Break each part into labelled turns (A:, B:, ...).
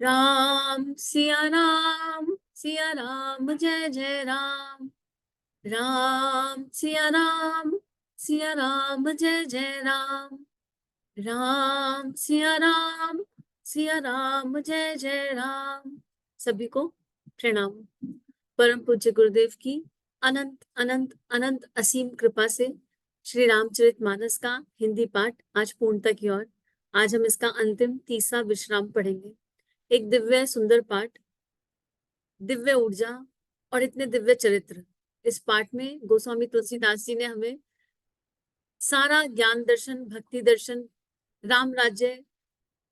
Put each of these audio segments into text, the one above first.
A: राम सिया राम जय जय राम। राम सिया राम जय जय राम। राम सिया राम जय जय राम। सभी को प्रणाम। परम पूज्य गुरुदेव की अनंत अनंत अनंत असीम कृपा से श्री रामचरितमानस का हिंदी पाठ आज पूर्णता की ओर। आज हम इसका अंतिम तीसरा विश्राम पढ़ेंगे। एक दिव्य सुंदर पाठ, दिव्य ऊर्जा और इतने दिव्य चरित्र। इस पाठ में गोस्वामी तुलसीदास जी ने हमें सारा ज्ञान दर्शन, भक्ति दर्शन, राम राज्य,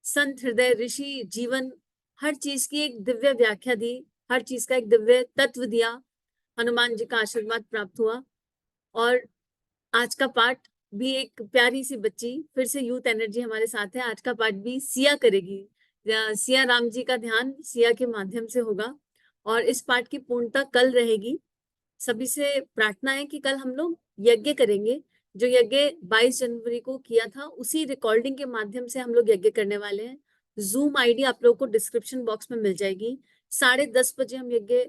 A: संत हृदय, ऋषि जीवन, हर चीज की एक दिव्य व्याख्या दी, हर चीज का एक दिव्य तत्व दिया। हनुमान जी का आशीर्वाद प्राप्त हुआ। और आज का पाठ भी एक प्यारी सी बच्ची, फिर से यूथ एनर्जी हमारे साथ है। आज का पाठ भी सिया करेगी। सिया राम जी का ध्यान सिया के माध्यम से होगा और इस पाठ की पूर्णता कल रहेगी। सभी से प्रार्थना है कि कल हम लोग यज्ञ करेंगे। जो यज्ञ 22 जनवरी को किया था उसी रिकॉर्डिंग के माध्यम से हम लोग यज्ञ करने वाले हैं। जूम आईडी आप लोगों को डिस्क्रिप्शन बॉक्स में मिल जाएगी। 10:30 बजे हम यज्ञ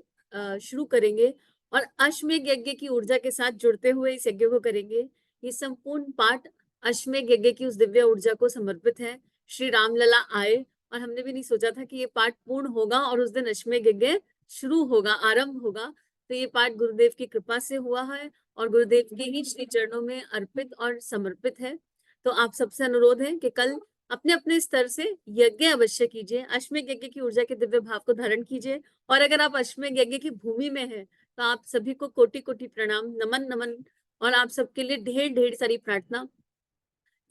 A: शुरू करेंगे और अश्वमेध यज्ञ की ऊर्जा के साथ जुड़ते हुए इस यज्ञ को करेंगे। ये संपूर्ण पाठ अश्वमेध यज्ञ की उस दिव्य ऊर्जा को समर्पित है। श्री रामलला आए और हमने भी नहीं सोचा था कि ये पाठ पूर्ण होगा और उस दिन अश्वमेध यज्ञ शुरू होगा, आरंभ होगा। तो ये पाठ गुरुदेव की कृपा से हुआ है और गुरुदेव के ही श्री चरणों में अर्पित और समर्पित है। तो आप सबसे अनुरोध है कि कल अपने अपने स्तर से यज्ञ अवश्य कीजिए, अश्वमेध यज्ञ की ऊर्जा के दिव्य भाव को धारण कीजिए। और अगर आप अश्वमेध यज्ञ की भूमि में हैं तो आप सभी को कोटि कोटि प्रणाम, नमन नमन। और आप सबके लिए ढेर ढेर सारी प्रार्थना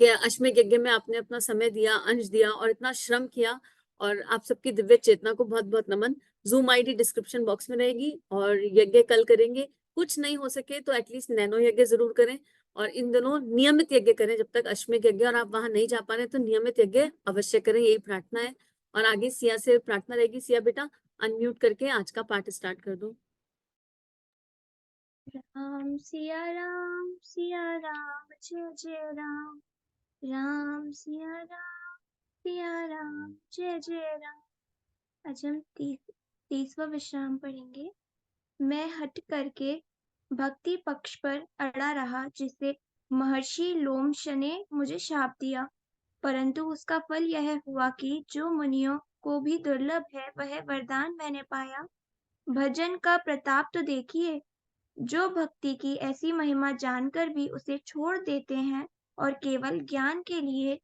A: कि अश्वमेध यज्ञ में आपने अपना समय दिया, अंश दिया और इतना श्रम किया। और आप सबकी दिव्य चेतना को बहुत बहुत नमन। जूम आईडी डिस्क्रिप्शन बॉक्स में रहेगी और यज्ञ कल करेंगे। कुछ नहीं हो सके तो एटलीस्ट नैनो यज्ञ जरूर करें और इन दोनों नियमित यज्ञ करें। जब तक अश्वमेध यज्ञ और आप वहां नहीं जा पा रहे तो नियमित यज्ञ अवश्य करें, यही प्रार्थना है। और आगे सिया से प्रार्थना रहेगी। सिया बेटा अनम्यूट करके आज का पाठ स्टार्ट कर दो।
B: राम सिया राम जय जय राम। राम सिया राम जय जय राम। आज हम तीसवा विश्राम पढ़ेंगे। मैं हट करके भक्ति पक्ष पर अड़ा रहा, जिसे महर्षि लोमश ने मुझे शाप दिया, परंतु उसका फल यह हुआ कि जो मुनियों को भी दुर्लभ है वह वरदान मैंने पाया। भजन का प्रताप तो देखिए। जो भक्ति की ऐसी महिमा जानकर भी उसे छोड़ देते हैं और केवल ज्ञान के लिए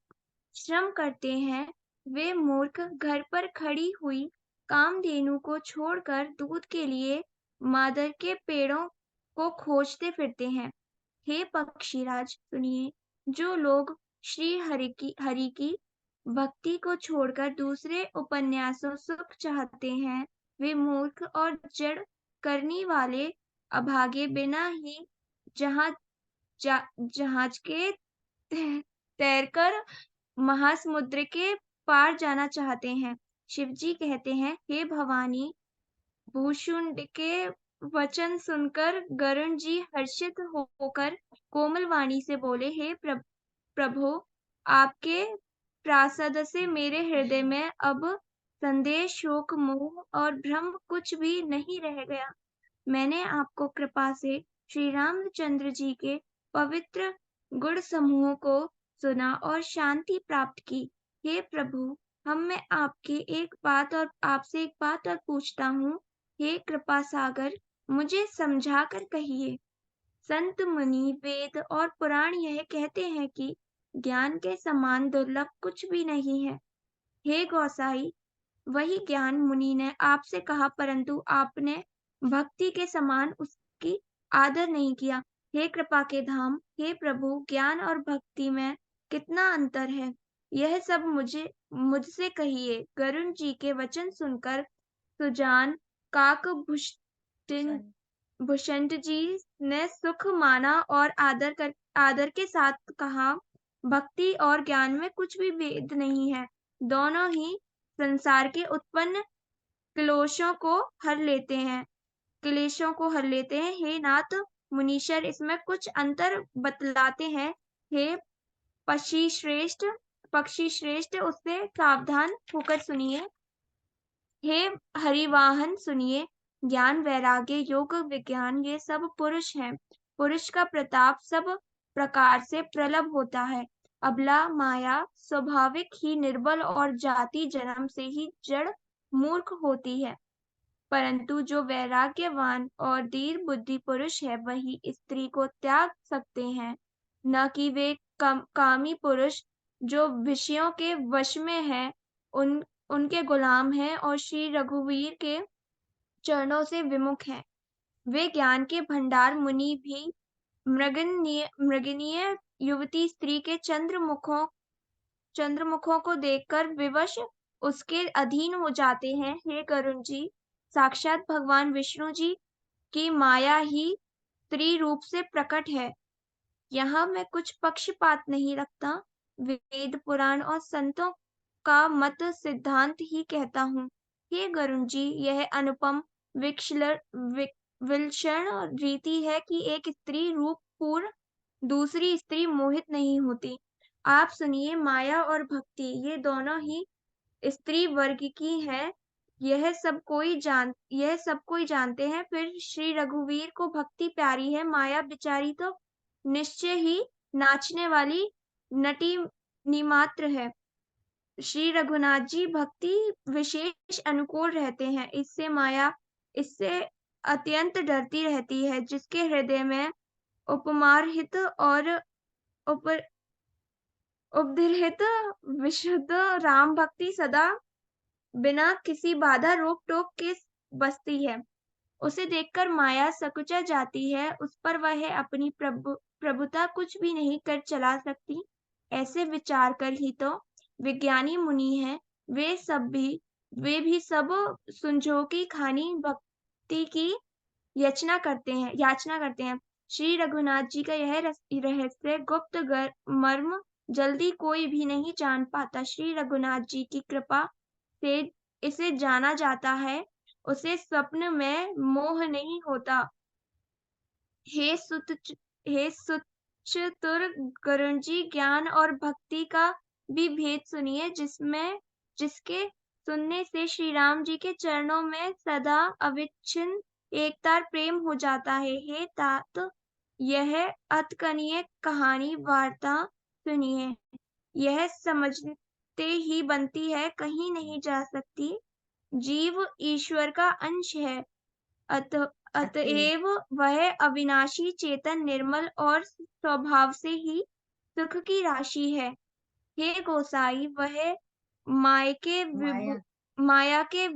B: श्रम करते हैं, वे मूर्ख घर पर खड़ी हुई कामधेनु को छोड़कर दूध के लिए मादर के पेड़ों को खोजते फिरते हैं। हे पक्षीराज सुनिए, जो लोग श्री हरि की भक्ति को छोड़कर दूसरे उपन्यासों सुख चाहते हैं, वे मूर्ख और जड़ करनी वाले अभागे बिना ही जहाज जहाज के तैरकर महासमुद्र के पार जाना चाहते हैं। शिवजी कहते हैं, हे भवानी, भूषुंड के वचन सुनकर गरुण जी हर्षित होकर कोमल वाणी से बोले, हे प्रभो, आपके प्रासाद से मेरे हृदय में अब संदेह, शोक, मोह और भ्रम कुछ भी नहीं रह गया। मैंने आपको कृपा से श्री रामचंद्र जी के पवित्र गुण समूह को सुना और शांति प्राप्त की। हे प्रभु, मैं आपसे एक बात और पूछता हूँ। हे कृपा सागर, मुझे समझा कर कहिए। संत मुनि वेद और पुराण यह कहते हैं कि ज्ञान के समान दुर्लभ कुछ भी नहीं है। हे गोसाई, वही ज्ञान मुनि ने आपसे कहा, परंतु आपने भक्ति के समान उसकी आदर नहीं किया। हे कृपा के धाम, हे प्रभु, ज्ञान और भक्ति में कितना अंतर है, यह सब मुझसे कहिए। गरुण जी के वचन सुनकर सुजान काक भूषण जी ने सुख माना और आदर के साथ कहा, भक्ति और ज्ञान में कुछ भी भेद नहीं है। दोनों ही संसार के उत्पन्न क्लेशों को हर लेते हैं। हे नाथ मुनीश्वर, इसमें कुछ अंतर बतलाते हैं। हे पक्षी श्रेष्ठ, उससे सावधान होकर सुनिए। हे हरिवाहन सुनिए, ज्ञान वैराग्य योग विज्ञान ये सब पुरुष हैं। पुरुष का प्रताप सब प्रकार से प्रबल होता है। अबला माया स्वाभाविक ही निर्बल और जाति जन्म से ही जड़ मूर्ख होती है। परंतु जो वैराग्यवान और दृढ़ बुद्धि पुरुष है वही स्त्री को त्याग सकते हैं, न कि वे कामी पुरुष जो विषयों के वश में हैं, उनके गुलाम हैं और श्री रघुवीर के चरणों से विमुख हैं। वे ज्ञान के भंडार मुनि भी मृगनीय युवती स्त्री के चंद्रमुखों को देखकर विवश उसके अधीन हो जाते हैं। हे गरुण जी, साक्षात भगवान विष्णु जी की माया ही स्त्री रूप से प्रकट है। यहाँ मैं कुछ पक्षपात नहीं रखता, वेद पुराण और संतों का मत सिद्धांत ही कहता हूँ। हे गरुण जी, यह अनुपम विलक्षण रीति है कि एक स्त्री रूप पूर्व दूसरी स्त्री मोहित नहीं होती। आप सुनिए, माया और भक्ति ये दोनों ही स्त्री वर्ग की है। यह सब कोई जानते हैं। फिर श्री रघुवीर को भक्ति प्यारी है, माया बिचारी तो निश्चय ही नाचने वाली नटी निमात्र है। श्री रघुनाथ जी भक्ति विशेष अनुकूल रहते हैं। इससे अत्यंत डरती रहती है। जिसके हृदय में उपमार्हित और उप उपदृहित विशुद्ध राम भक्ति सदा बिना किसी बाधा रोक टोक के बसती है, उसे देखकर माया सकुचा जाती है। उस पर वह अपनी प्रभुता कुछ भी नहीं कर चला सकती। ऐसे विचार कर ही तो विज्ञानी मुनि हैं। वे भी सब सुंझों खानी भक्ति की याचना करते हैं। श्री रघुनाथ जी का यह रहस्य गुप्त मर्म जल्दी कोई भी नहीं जान पाता। श्री रघुनाथ जी की कृपा से इसे जाना जाता है, उसे स्वप्न में मोह नहीं होता। हे सुत चतुर गरुण जी, ज्ञान और भक्ति का भी भेद सुनिए, जिसके सुनने से श्री राम जी के चरणों में सदा अविच्छिन्न एकतार प्रेम हो जाता है। हे तात, यह अतकनीय कहानी वार्ता सुनिए, यह समझते ही बनती है, कहीं नहीं जा सकती। जीव ईश्वर का अंश है, अतएव वह अविनाशी चेतन निर्मल और स्वभाव से ही सुख की राशि है। हे गोसाई, वह माया के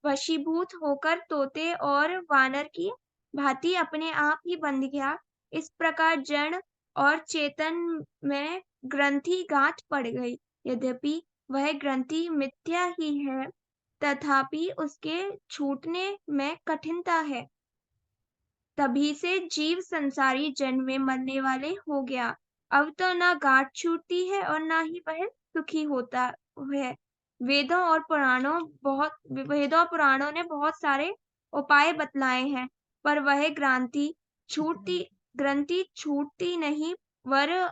B: वशीभूत होकर तोते और वानर की भांति अपने आप ही बंध गया। इस प्रकार जड़ और चेतन में ग्रंथि गांठ पड़ गई। यद्यपि वह ग्रंथि मिथ्या ही है, तथापि उसके छूटने में कठिनता है। तभी से जीव संसारी जन्म में मरने वाले हो गया। अब तो ना गांठ छूटती है और ना ही वह सुखी होता है। वेदों और पुराणों ने बहुत सारे उपाय बतलाए हैं, पर वह ग्रंथि छूटती नहीं, वर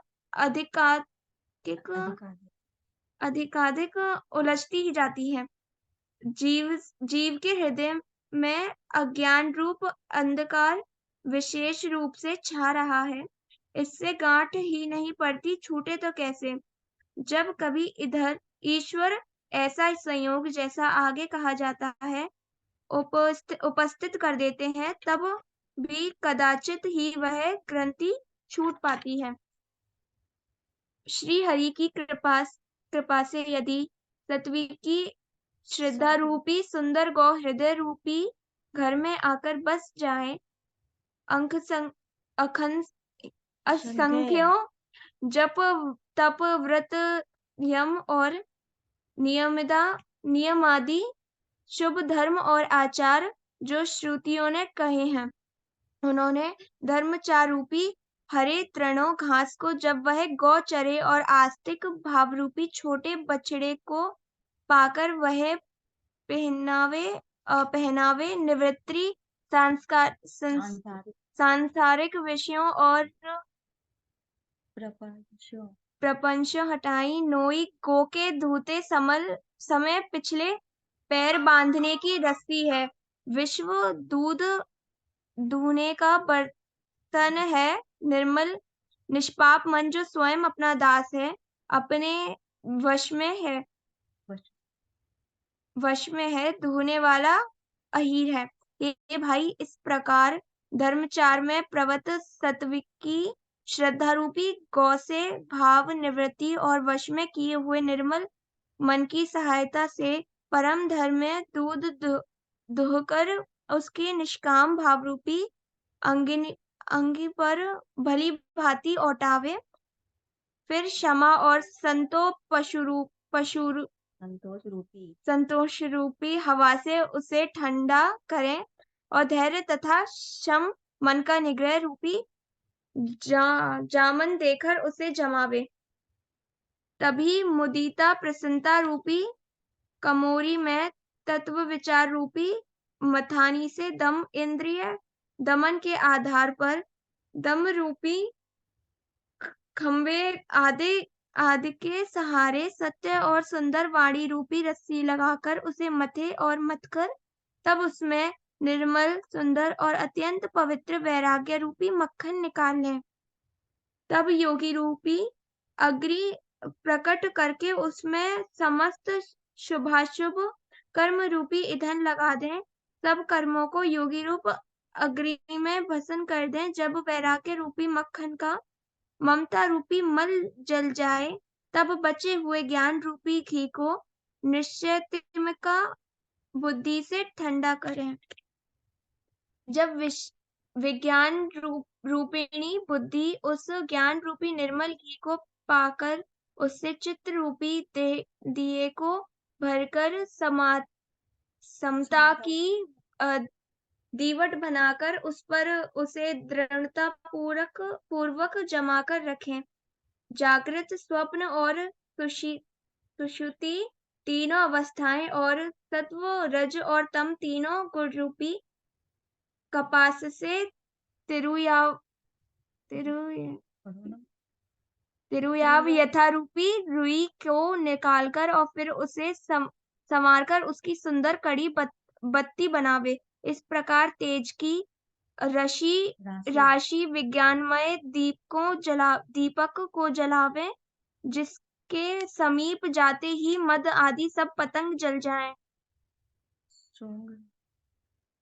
B: अधिकाधिक उलझती ही जाती है। जीव के हृदय में अज्ञान रूप अंधकार विशेष रूप से छा रहा है। इससे गांठ ही नहीं पड़ती, छूटे तो कैसे। जब कभी इधर ईश्वर ऐसा संयोग, जैसा आगे कहा जाता है, उपस्थित कर देते हैं, तब भी कदाचित ही वह ग्रंथि छूट पाती है। श्री हरि की कृपा से यदि सत्वी की श्रद्धा रूपी सुंदर गौ हृदय रूपी घर में आकर बस जाए, असंख्यों जप तप व्रत यम और नियमादि शुभ धर्म और आचार जो श्रुतियों ने कहे हैं, उन्होंने धर्मचार रूपी हरे तृणों घास को जब वह गौ चरे और आस्तिक भावरूपी छोटे बछड़े को पाकर वह पहनावे निवृत्ति सांसारिक विषयों और प्रपंच हटाई नोई गो के धूते समय पिछले पैर बांधने की रस्सी है, विश्व दूध दूहने का बर्तन है, निर्मल निष्पाप मन जो स्वयं अपना दास है, अपने वश में है, दूहने वाला अहीर है। ये भाई इस प्रकार धर्मचार में प्रवत सत्विकी श्रद्धा रूपी गौ से भाव निवृत्ति और वश में किए हुए निर्मल मन की सहायता से परम धर्म में दूध दुहकर उसके निष्काम भाव रूपी अंगी पर भली भांति औटावे, फिर क्षमा और संतोष रूपी हवा से उसे ठंडा करें और धैर्य तथा शम मन का निग्रह रूपी जामन देकर उसे जमावे। तभी मुदिता प्रसन्नता रूपी कमोरी में तत्व विचार रूपी मथानी से दम इंद्रिय दमन के आधार पर दम रूपी खंबे आदि के सहारे सत्य और सुंदर वाणी रूपी रस्सी लगाकर उसे मथे और मतकर तब उसमें निर्मल सुंदर और अत्यंत पवित्र वैराग्य रूपी मक्खन निकाल लें। तब योगी रूपी अग्नि प्रकट करके उसमें समस्त शुभाशुभ कर्म रूपी ईंधन लगा दें। सब कर्मों को योगी रूप अग्नि में भस्म कर दें। जब वैराग्य रूपी मक्खन का ममता रूपी मल जल जाए, तब बचे हुए ज्ञान रूपी घी को निश्चयत्मिका बुद्धि से ठंडा करें। जब विज्ञान रूपिणी बुद्धि उस ज्ञान रूपी निर्मल घी को पाकर उससे चित्त रूपी दिए को भरकर समता की दीवट बनाकर उस पर उसे दृढ़ता पूर्वक जमाकर रखें। जागृत स्वप्न और सुषुप्ति तीनों अवस्थाएं और सत्व रज और तम तीनों गुण रूपी कपास से तिरुयाव यथारूपी रुई को निकालकर और फिर उसे संवारकर उसकी सुंदर कड़ी बत्ती बनावे। इस प्रकार तेज की राशि विज्ञानमय दीपक को जलावे, जिसके समीप जाते ही मद आदि सब पतंग जल जाएं।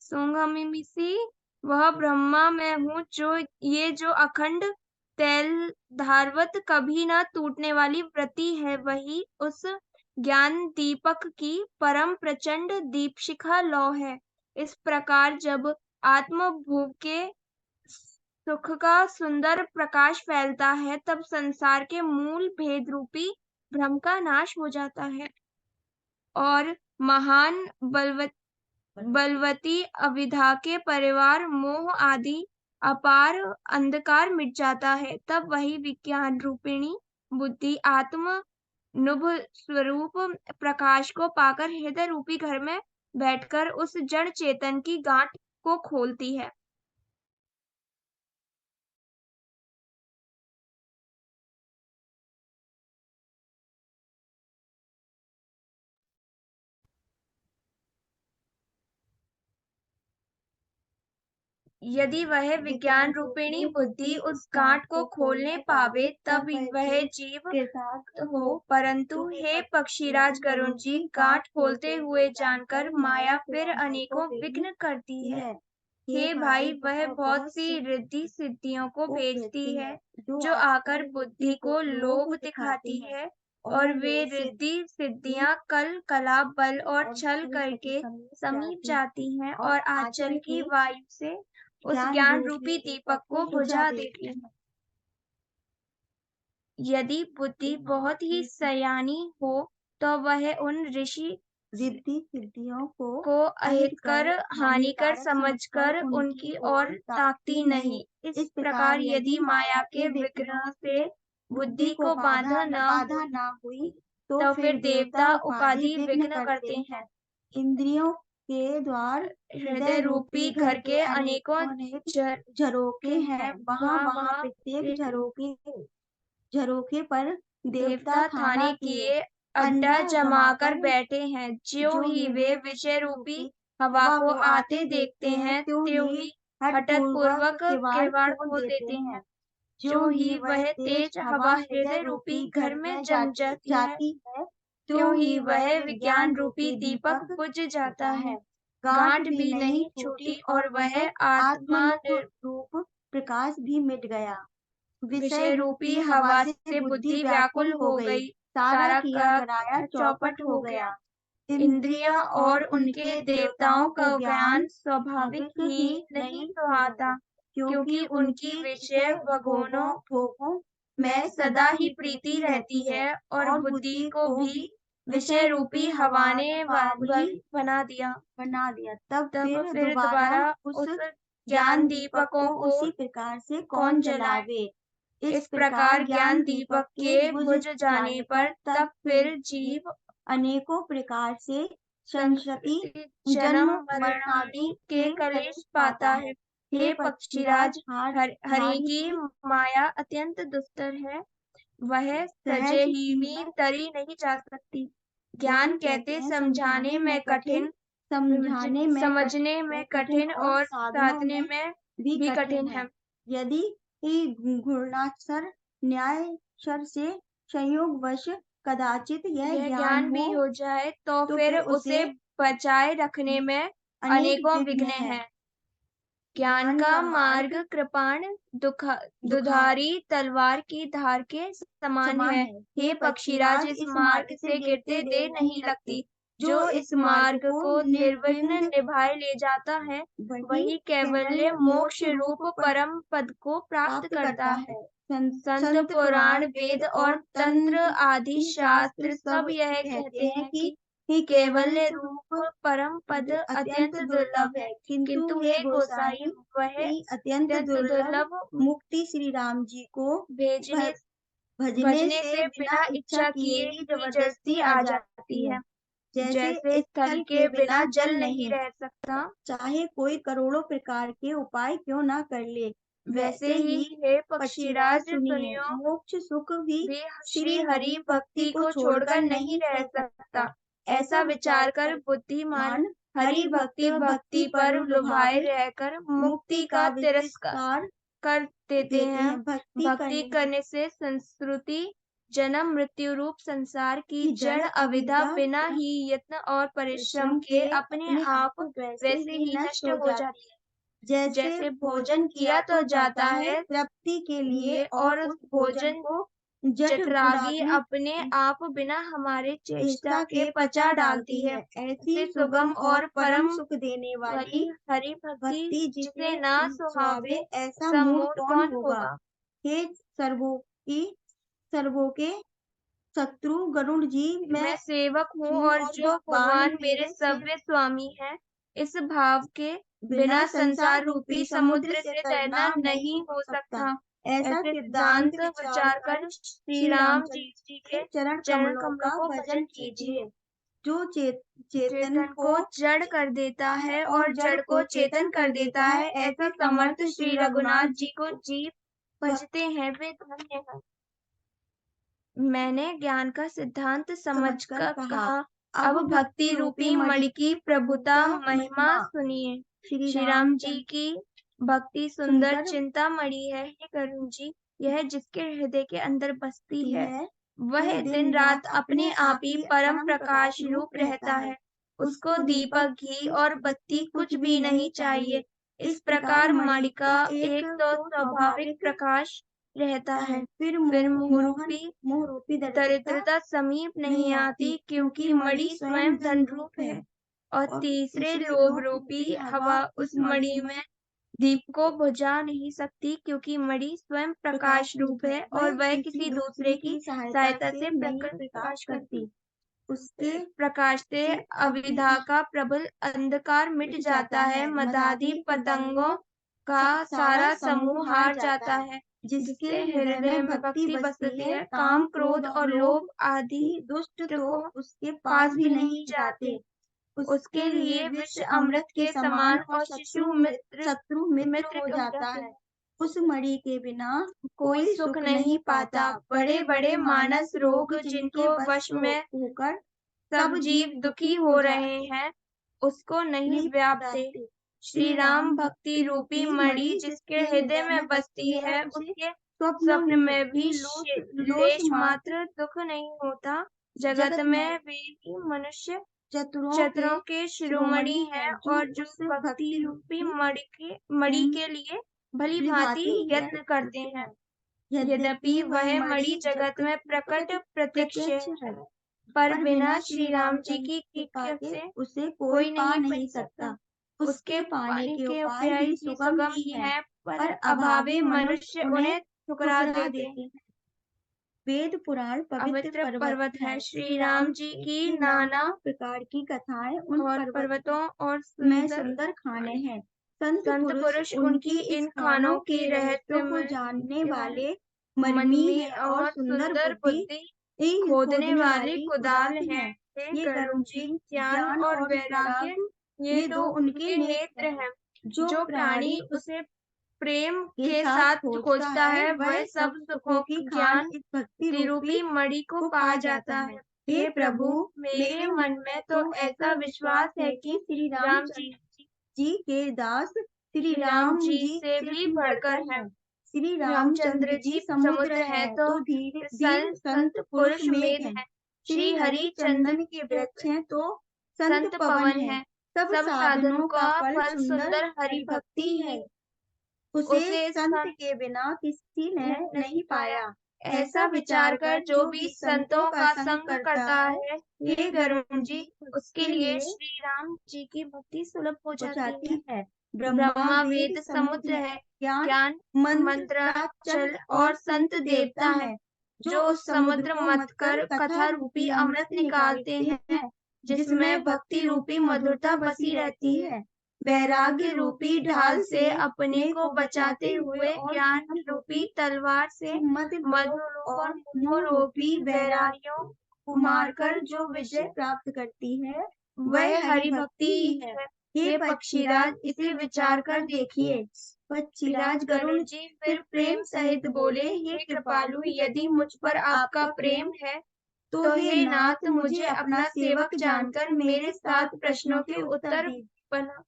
B: सोंगमिसी वह ब्रह्मा मैं हूँ जो अखंड तैल धारवत कभी न टूटने वाली वृत्ति है, वही उस ज्ञान दीपक की परम प्रचंड दीपशिखा लौ है। इस प्रकार जब आत्मभूव के सुख का सुंदर प्रकाश फैलता है, तब संसार के मूल भेद रूपी भ्रम का नाश हो जाता है और महान बलवती अविद्या के परिवार मोह आदि अपार अंधकार मिट जाता है। तब वही विज्ञान रूपिणी बुद्धि आत्म नुभ स्वरूप प्रकाश को पाकर हृदय रूपी घर में बैठकर उस जड़ चेतन की गांठ को खोलती है। यदि वह विज्ञान रूपिणी बुद्धि उस गांठ को खोलने पावे, तब वह जीव कृतार्थ हो। परंतु हे पक्षीराज गरुण जी, गांठ खोलते हुए जानकर माया फिर अनेकों विघ्न करती है। हे भाई, वह बहुत सी रिद्धि सिद्धियों को भेजती है, जो आकर बुद्धि को लोभ दिखाती है, और वे रिद्धि सिद्धियां कला बल और छल करके समीप जाती हैं और आंचल की वायु से उस ज्ञान रूपी दीपक को बुझा देती है। यदि बुद्धि बहुत ही सयानी हो, तो वह उन ऋषि रिद्धि सिद्धियों को अहितकर हानिकर समझकर उनकी ओर ताकती नहीं। इस प्रकार यदि माया के विग्रह से बुद्धि को बाधा न हुई, तो फिर देवता उपाधि विघ्न करते हैं। इंद्रियों के द्वार हृदय रूपी घर के अनेकों झरोखे हैं। वहाँ प्रत्येक झरोखे पर देवता थाने किए अड्डा जमाकर बैठे हैं। ज्यों ही वे विषय रूपी हवा को आते देखते हैं, त्यों ही हठपूर्वक किवाड़ खोल देते हैं। ज्यों ही वह तेज हवा हृदय रूपी घर में जम जाती है, त्यों ही वह विज्ञान रूपी दीपक बुझ जाता है। गांठ भी नहीं छूटी और वह आत्मा रूप प्रकाश भी मिट गया। विषय रूपी हवा से बुद्धि व्याकुल हो गई, सारा किया कराया चौपट हो गया। इंद्रियां और उनके देवताओं का ज्ञान स्वाभाविक ही नहीं सुहाता, क्योंकि उनकी विषय भगोनों भोगों में सदा ही प्रीति रहती है, और बुद्धि को भी विषय रूपी हवा ने बावली बना दिया। तब फिर दोबारा उस ज्ञान दीपकों को उसी प्रकार से कौन जलावे। इस प्रकार ज्ञान दीपक के बुझ जाने पर तब फिर जीव अनेकों प्रकार से संसति जन्म मरणादि के कलेश पाता है। हे पक्षीराज, हरि की माया अत्यंत दुस्तर है, वह सजे ही तरी नहीं जा सकती। ज्ञान कहते समझाने में कठिन, समझने में कठिन और साधने में भी कठिन है। यदि घूर्णाक्षर न्यायक्षर से संयोगवश कदाचित यह ज्ञान भी हो जाए तो फिर उसे बचाए रखने में अनेकों विघ्न हैं। ज्ञान का मार्ग कृपाण दुधारी तलवार की धार के समान है। हे पक्षीराज, इस मार्ग से गिरते देर नहीं लगती। जो इस मार्ग को निर्विघ्न निभाए ले जाता है, वही कैवल्य मोक्ष रूप परम पद को प्राप्त करता है। संत पुराण वेद और तंत्र आदि शास्त्र सब यह कहते हैं कि कैवल्य रूप परम पद अत्यंत दुर्लभ है, किंतु हे गोसाई, वह अत्यंत दुर्लभ मुक्ति श्री राम जी को भजने से बिना इच्छा किए ही जबरदस्ती आ जाती है। जैसे स्थल के बिना जल नहीं रह सकता, चाहे कोई करोड़ों प्रकार के उपाय क्यों ना कर ले, वैसे ही हे पक्षीराज सुनियो, मोक्ष सुख भी श्री हरि भक्ति को छोड़कर नहीं रह सकता। ऐसा विचार कर बुद्धिमान हरि भक्ति पर लुभाए रहकर मुक्ति का तिरस्कार कर देते हैं। भक्ति करने से संस्कृति जन्म मृत्यु रूप संसार की जड़ अविद्या बिना ही यत्न और परिश्रम के अपने आप वैसे ही नष्ट हो जाती है। जैसे भोजन किया तो जाता है तृप्ति के लिए, और उस भोजन को जठराग्नि अपने आप बिना हमारे चेष्टा के पचा डालती है। ऐसी सुगम और परम सुख देने वाली हरि भक्ति जिसे ना सुहावे, ऐसा मूढ़ कौन होगा। हे सर्वों के शत्रु गरुड़ जी, मैं सेवक हूँ और जो भगवान मेरे सव्य स्वामी है, इस भाव के बिना संसार रूपी समुद्र से तैरना नहीं हो सकता। ऐसा सिद्धांत विचार कर श्री राम जी के चरण कमलों का भजन कीजिए। जो चेतन को जड़ कर देता है और जड़ को चेतन कर देता है, ऐसा समर्थ श्री रघुनाथ जी को जीव भजते हैं, वे धन्य हैं। मैंने ज्ञान का सिद्धांत समझकर कहा, अब भक्ति रूपी मणि की प्रभुता महिमा सुनिए। श्री राम जी की भक्ति सुंदर चिंता मणि है। हे करुण जी, यह जिसके हृदय के अंदर बसती है, वह दिन रात अपने आप ही परम प्रकाश रूप रहता है। उसको दीपक, घी और बत्ती कुछ भी नहीं चाहिए। इस प्रकार मणि का एक तो स्वाभाविक प्रकाश रहता है, फिर मोह रूपी दरिद्रता समीप नहीं आती, क्योंकि मणि स्वयं धन रूप है। और तीसरे लोभ रूपी हवा उस मणि में दीप को बुझा नहीं सकती, क्योंकि मणि स्वयं प्रकाश रूप है और वह किसी दूसरे की सहायता से प्रकाश करती। उसके प्रकाश से अविद्या का प्रबल अंधकार मिट जाता है, मदादि पतंगों का सारा समूह हार जाता है। जिसके हृदय में भक्ति बसती है, काम क्रोध और लोभ आदि दुष्ट तो उसके पास भी नहीं जाते। उसके लिए विष अमृत के समान और शत्रु मित्र हो जाता है। उस मणि के बिना कोई सुख नहीं पाता। बड़े बड़े मानस रोग जिनके वश में होकर सब जीव दुखी हो रहे हैं, उसको नहीं व्यापते। श्री राम भक्ति रूपी मणि जिसके हृदय में बसती है, उसके स्वप्न में भी लेश मात्र दुख नहीं होता। जगत में वे ही मनुष्य चतुरों के शिरोमणि हैं, और जो भक्ति रूपी मणि के लिए भली भांति यत्न करते हैं। यद्यपि वह मणि जगत में प्रकट प्रत्यक्ष है, पर बिना श्री राम जी की कृपा से उसे कोई नहीं पा सकता। उसके पाने के उपाय भी सुगम ही है, पर अभावे मनुष्य उन्हें ठुकरा देते हैं। वेद पुराण पवित्र पर्वत है। श्री राम जी की नाना प्रकार की कथाएं उन पर्वतों और में सुंदर खाने हैं। संत पुरुष उनकी इन खानों के रहस्य को जानने वाले मर्मी है और सुंदर बुद्धि खोदने वाले कुदाल हैं। ये गरुड़ जी ज्ञान और वैराग्य, ये दो उनके नेत्र हैं। जो प्राणी उसे प्रेम के साथ खोजता है, वह सब सुखों की ज्ञान इस भक्ति रूपी मणि को पा जाता है। हे प्रभु, मेरे मन में तो ऐसा विश्वास है कि श्री राम जी के दास श्री राम जी से भी बढ़कर हैं। श्री रामचंद्र जी समुद्र है तो धीर संत पुरुष मेघ है। श्री हरि चंदन के वृक्ष हैं तो संत पवन है। सब साधनों का फल सुंदर हरि भक्ति है। उसे संत के बिना किसी ने नहीं पाया। ऐसा विचार कर जो भी संतों का संग करता है, हे गरुड़ जी, उसके लिए श्री राम जी की भक्ति सुलभ हो जाती है। ब्रह्मा वेद समुद्र है, ज्ञान मंत्राचल और संत देवता है, जो उस समुद्र मथ कर कथा रूपी अमृत निकालते हैं, जिसमें भक्ति रूपी मधुरता बसी रहती है। वैराग्य रूपी ढाल से अपने को बचाते हुए ज्ञान रूपी तलवार से मधुलोक और मोह रूपी वैरागियों को मारकर जो विजय प्राप्त करती है, वह हरि भक्ति ही है। हे पक्षीराज, इसे विचार कर देखिए। पक्षीराज गरुड़ जी फिर प्रेम सहित बोले, हे कृपालु, यदि मुझ पर आपका प्रेम है तो हे नाथ, मुझे अपना सेवक जानकर मेरे 7 प्रश्नों के उत्तर बना।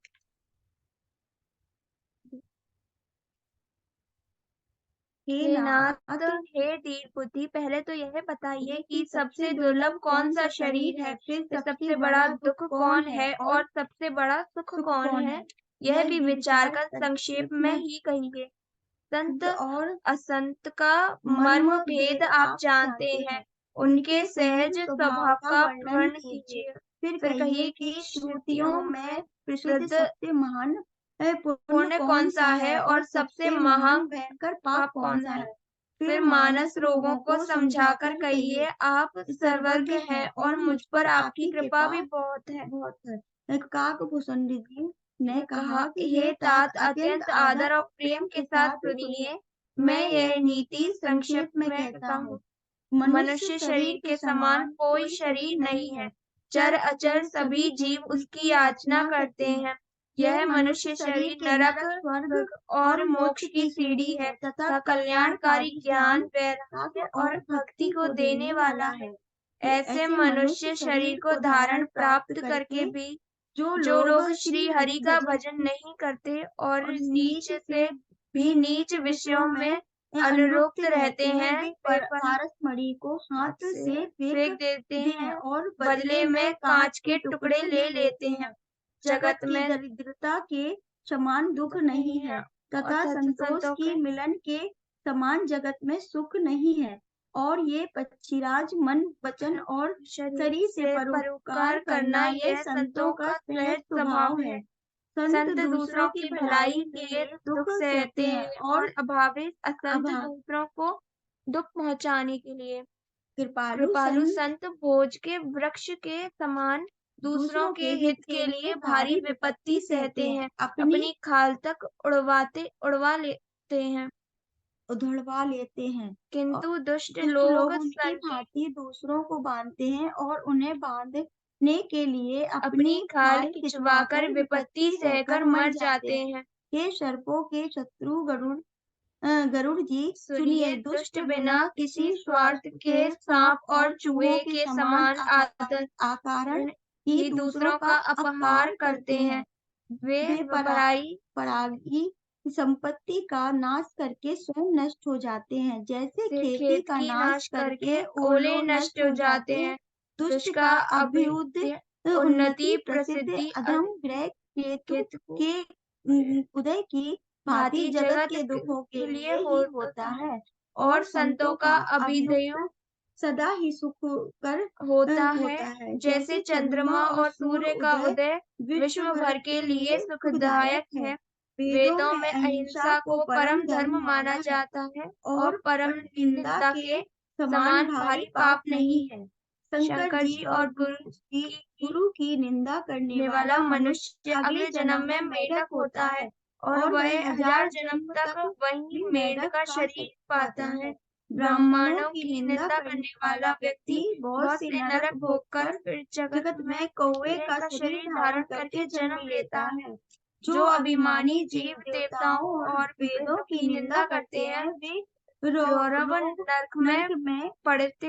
B: हे नाथ, हे दीन बुद्धि, पहले तो यह बताइए कि सबसे दुर्लभ कौन सा शरीर है, फिर सबसे बड़ा दुख कौन है और सबसे बड़ा सुख कौन है, यह भी विचार कर संक्षेप में ही कहिए। संत और असंत का मर्म भेद आप जानते हैं, उनके सहज स्वभाव का वर्णन कीजिए। फिर कहिए कि श्रुतियों में प्रसिद्ध सबसे महान पुण्य कौन सा है और सबसे महान भयंकर पाप कौन सा है। फिर मानस रोगों को समझाकर कहिए, आप सर्वज्ञ हैं और मुझ पर आपकी कृपा भी बहुत है। काकभूषण जी ने कहा कि हे तात, अत्यंत आदर और प्रेम के साथ सुनिए, मैं यह नीति संक्षेप में कहता हूँ। मनुष्य शरीर के समान कोई शरीर नहीं है। चर अचर सभी जीव उसकी याचना करते हैं। यह मनुष्य शरीर नरक, स्वर्ग और मोक्ष की सीढ़ी है तथा कल्याणकारी ज्ञान, वैराग्य और भक्ति को देने वाला है। ऐसे मनुष्य शरीर को धारण प्राप्त करके भी जो लोग श्री हरि का भजन नहीं करते और नीच से भी नीच विषयों में अनुरक्त रहते हैं, पारस मणि को हाथ से फेंक देते हैं और बदले में कांच के टुकड़े ले लेते हैं। जगत में दरिद्रता के समान दुख नहीं है तथा संतोष की मिलन के समान जगत में सुख नहीं है। और ये पक्षीराज मन, वचन और शरीर से परोपकार करना यह संतों का सहज स्वभाव है। संत दूसरों की भलाई के लिए दुख सहते हैं और अभावित असंत दूसरों को दुख पहुंचाने के लिए कृपालु संत भोज के वृक्ष के समान दूसरों के हित के लिए भारी विपत्ति सहते हैं, अपनी खाल तक उधड़वा लेते हैं। किंतु दुष्ट लोग उनकी भांति दूसरों को बांधते हैं और उन्हें बांधने के लिए अपनी खाल खिंचवाकर विपत्ति सहकर मर जाते हैं। हे सर्पों के शत्रु गरुड़,
C: गरुड़ जी
B: सुनिए, दुष्ट बिना किसी स्वार्थ के सांप और चूहे के समान
C: आकारण
B: ही दूसरों का अपहार करते हैं। वे
C: वे पराई संपत्ति का नाश करके स्वयं नष्ट हो जाते हैं। जैसे
B: से
C: खेती का
B: की
C: नाश करके ओले नष्ट हो जाते हैं। दुष्ट
B: दुष्ट
C: का
B: का
C: अभ्युदय उन्नति प्रसिद्धि अधम ग्रह केतु के उदय की भांति जगत के दुखों के लिए ही होता है। और संतों का अभ्युदय सदा ही सुख कर
B: होता
C: होता
B: है। जैसे चंद्रमा और सूर्य का उदय विश्व भर के लिए सुखदायक है। वेदों में अहिंसा को परम धर्म माना जाता है और परम निंदा के समान भारी पाप नहीं है।
C: शंकर जी और गुरु की निंदा करने वाला
B: मनुष्य अगले जन्म में मेढक होता है और वह 1000 जन्म तक वही मेढक का शरीर पाता है। ब्राह्मणों की निंदा करने वाला व्यक्ति बहुत से नरक भोगकर फिर जगत में कौवे का शरीर धारण करके जन्म लेता है। जो अभिमानी जीव देवताओं और वेदों की निंदा करते हैं वे रौरव नरक में पड़ते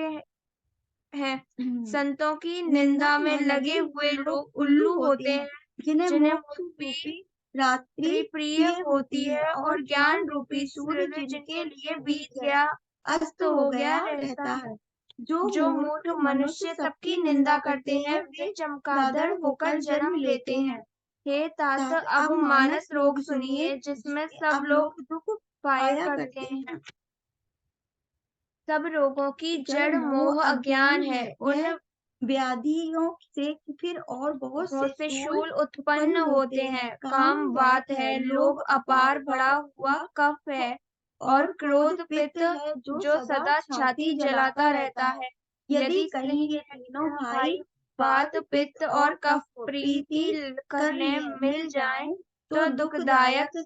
B: हैं। संतों की निंदा में लगे हुए लोग उल्लू होते हैं, जिन्हें मोक्ष रूपी रात्रि प्रिय होती है और ज्ञान रूपी सूर्य जिनके लिए बीत गया अस्त हो गया रहता है। जो मूर्ख मनुष्य सबकी निंदा करते हैं वे चमगादड़ होकर जन्म लेते हैं। हे तात, अब मानस रोग सुनिए जिसमें सब लोग दुख पाया करते हैं। सब रोगों की जड़ मोह अज्ञान है। उन
C: व्याधियों से फिर और बहुत
B: से शूल उत्पन्न होते हैं। काम बात है, लोभ अपार बढ़ा हुआ कफ है और क्रोध पित्त है जो सदा छाती जलाता रहता है। यदि कहीं ये तीनों भाई बात पित्त और कफ प्रीति करने मिल जाएं, तो दुखदायक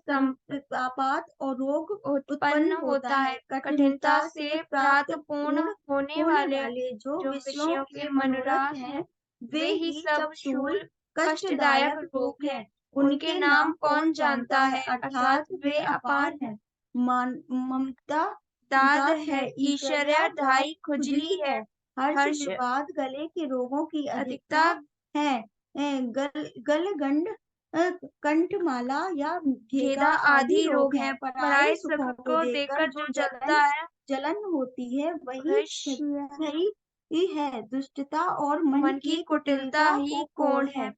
C: आपात और रोग
B: उत्पन्न होता है। कठिनता से प्राप्त पूर्ण होने वाले जो विषयों के मनोरथ हैं, वे ही सब शूल कष्टदायक रोग हैं। उनके नाम कौन जानता है, अर्थात वे अपार हैं।
C: ममता
B: दाद है, ईर्ष्या ढाई खुजली है,
C: हर्ष विवाद गले के रोगों की अधिकता है। गलगंड कंठमाला या घेगा आदि रोग हैं। पराये सुखों को देखकर जो जलता है जलन होती है वही ही है। दुष्टता और मन की कुटिलता ही कोढ़ है।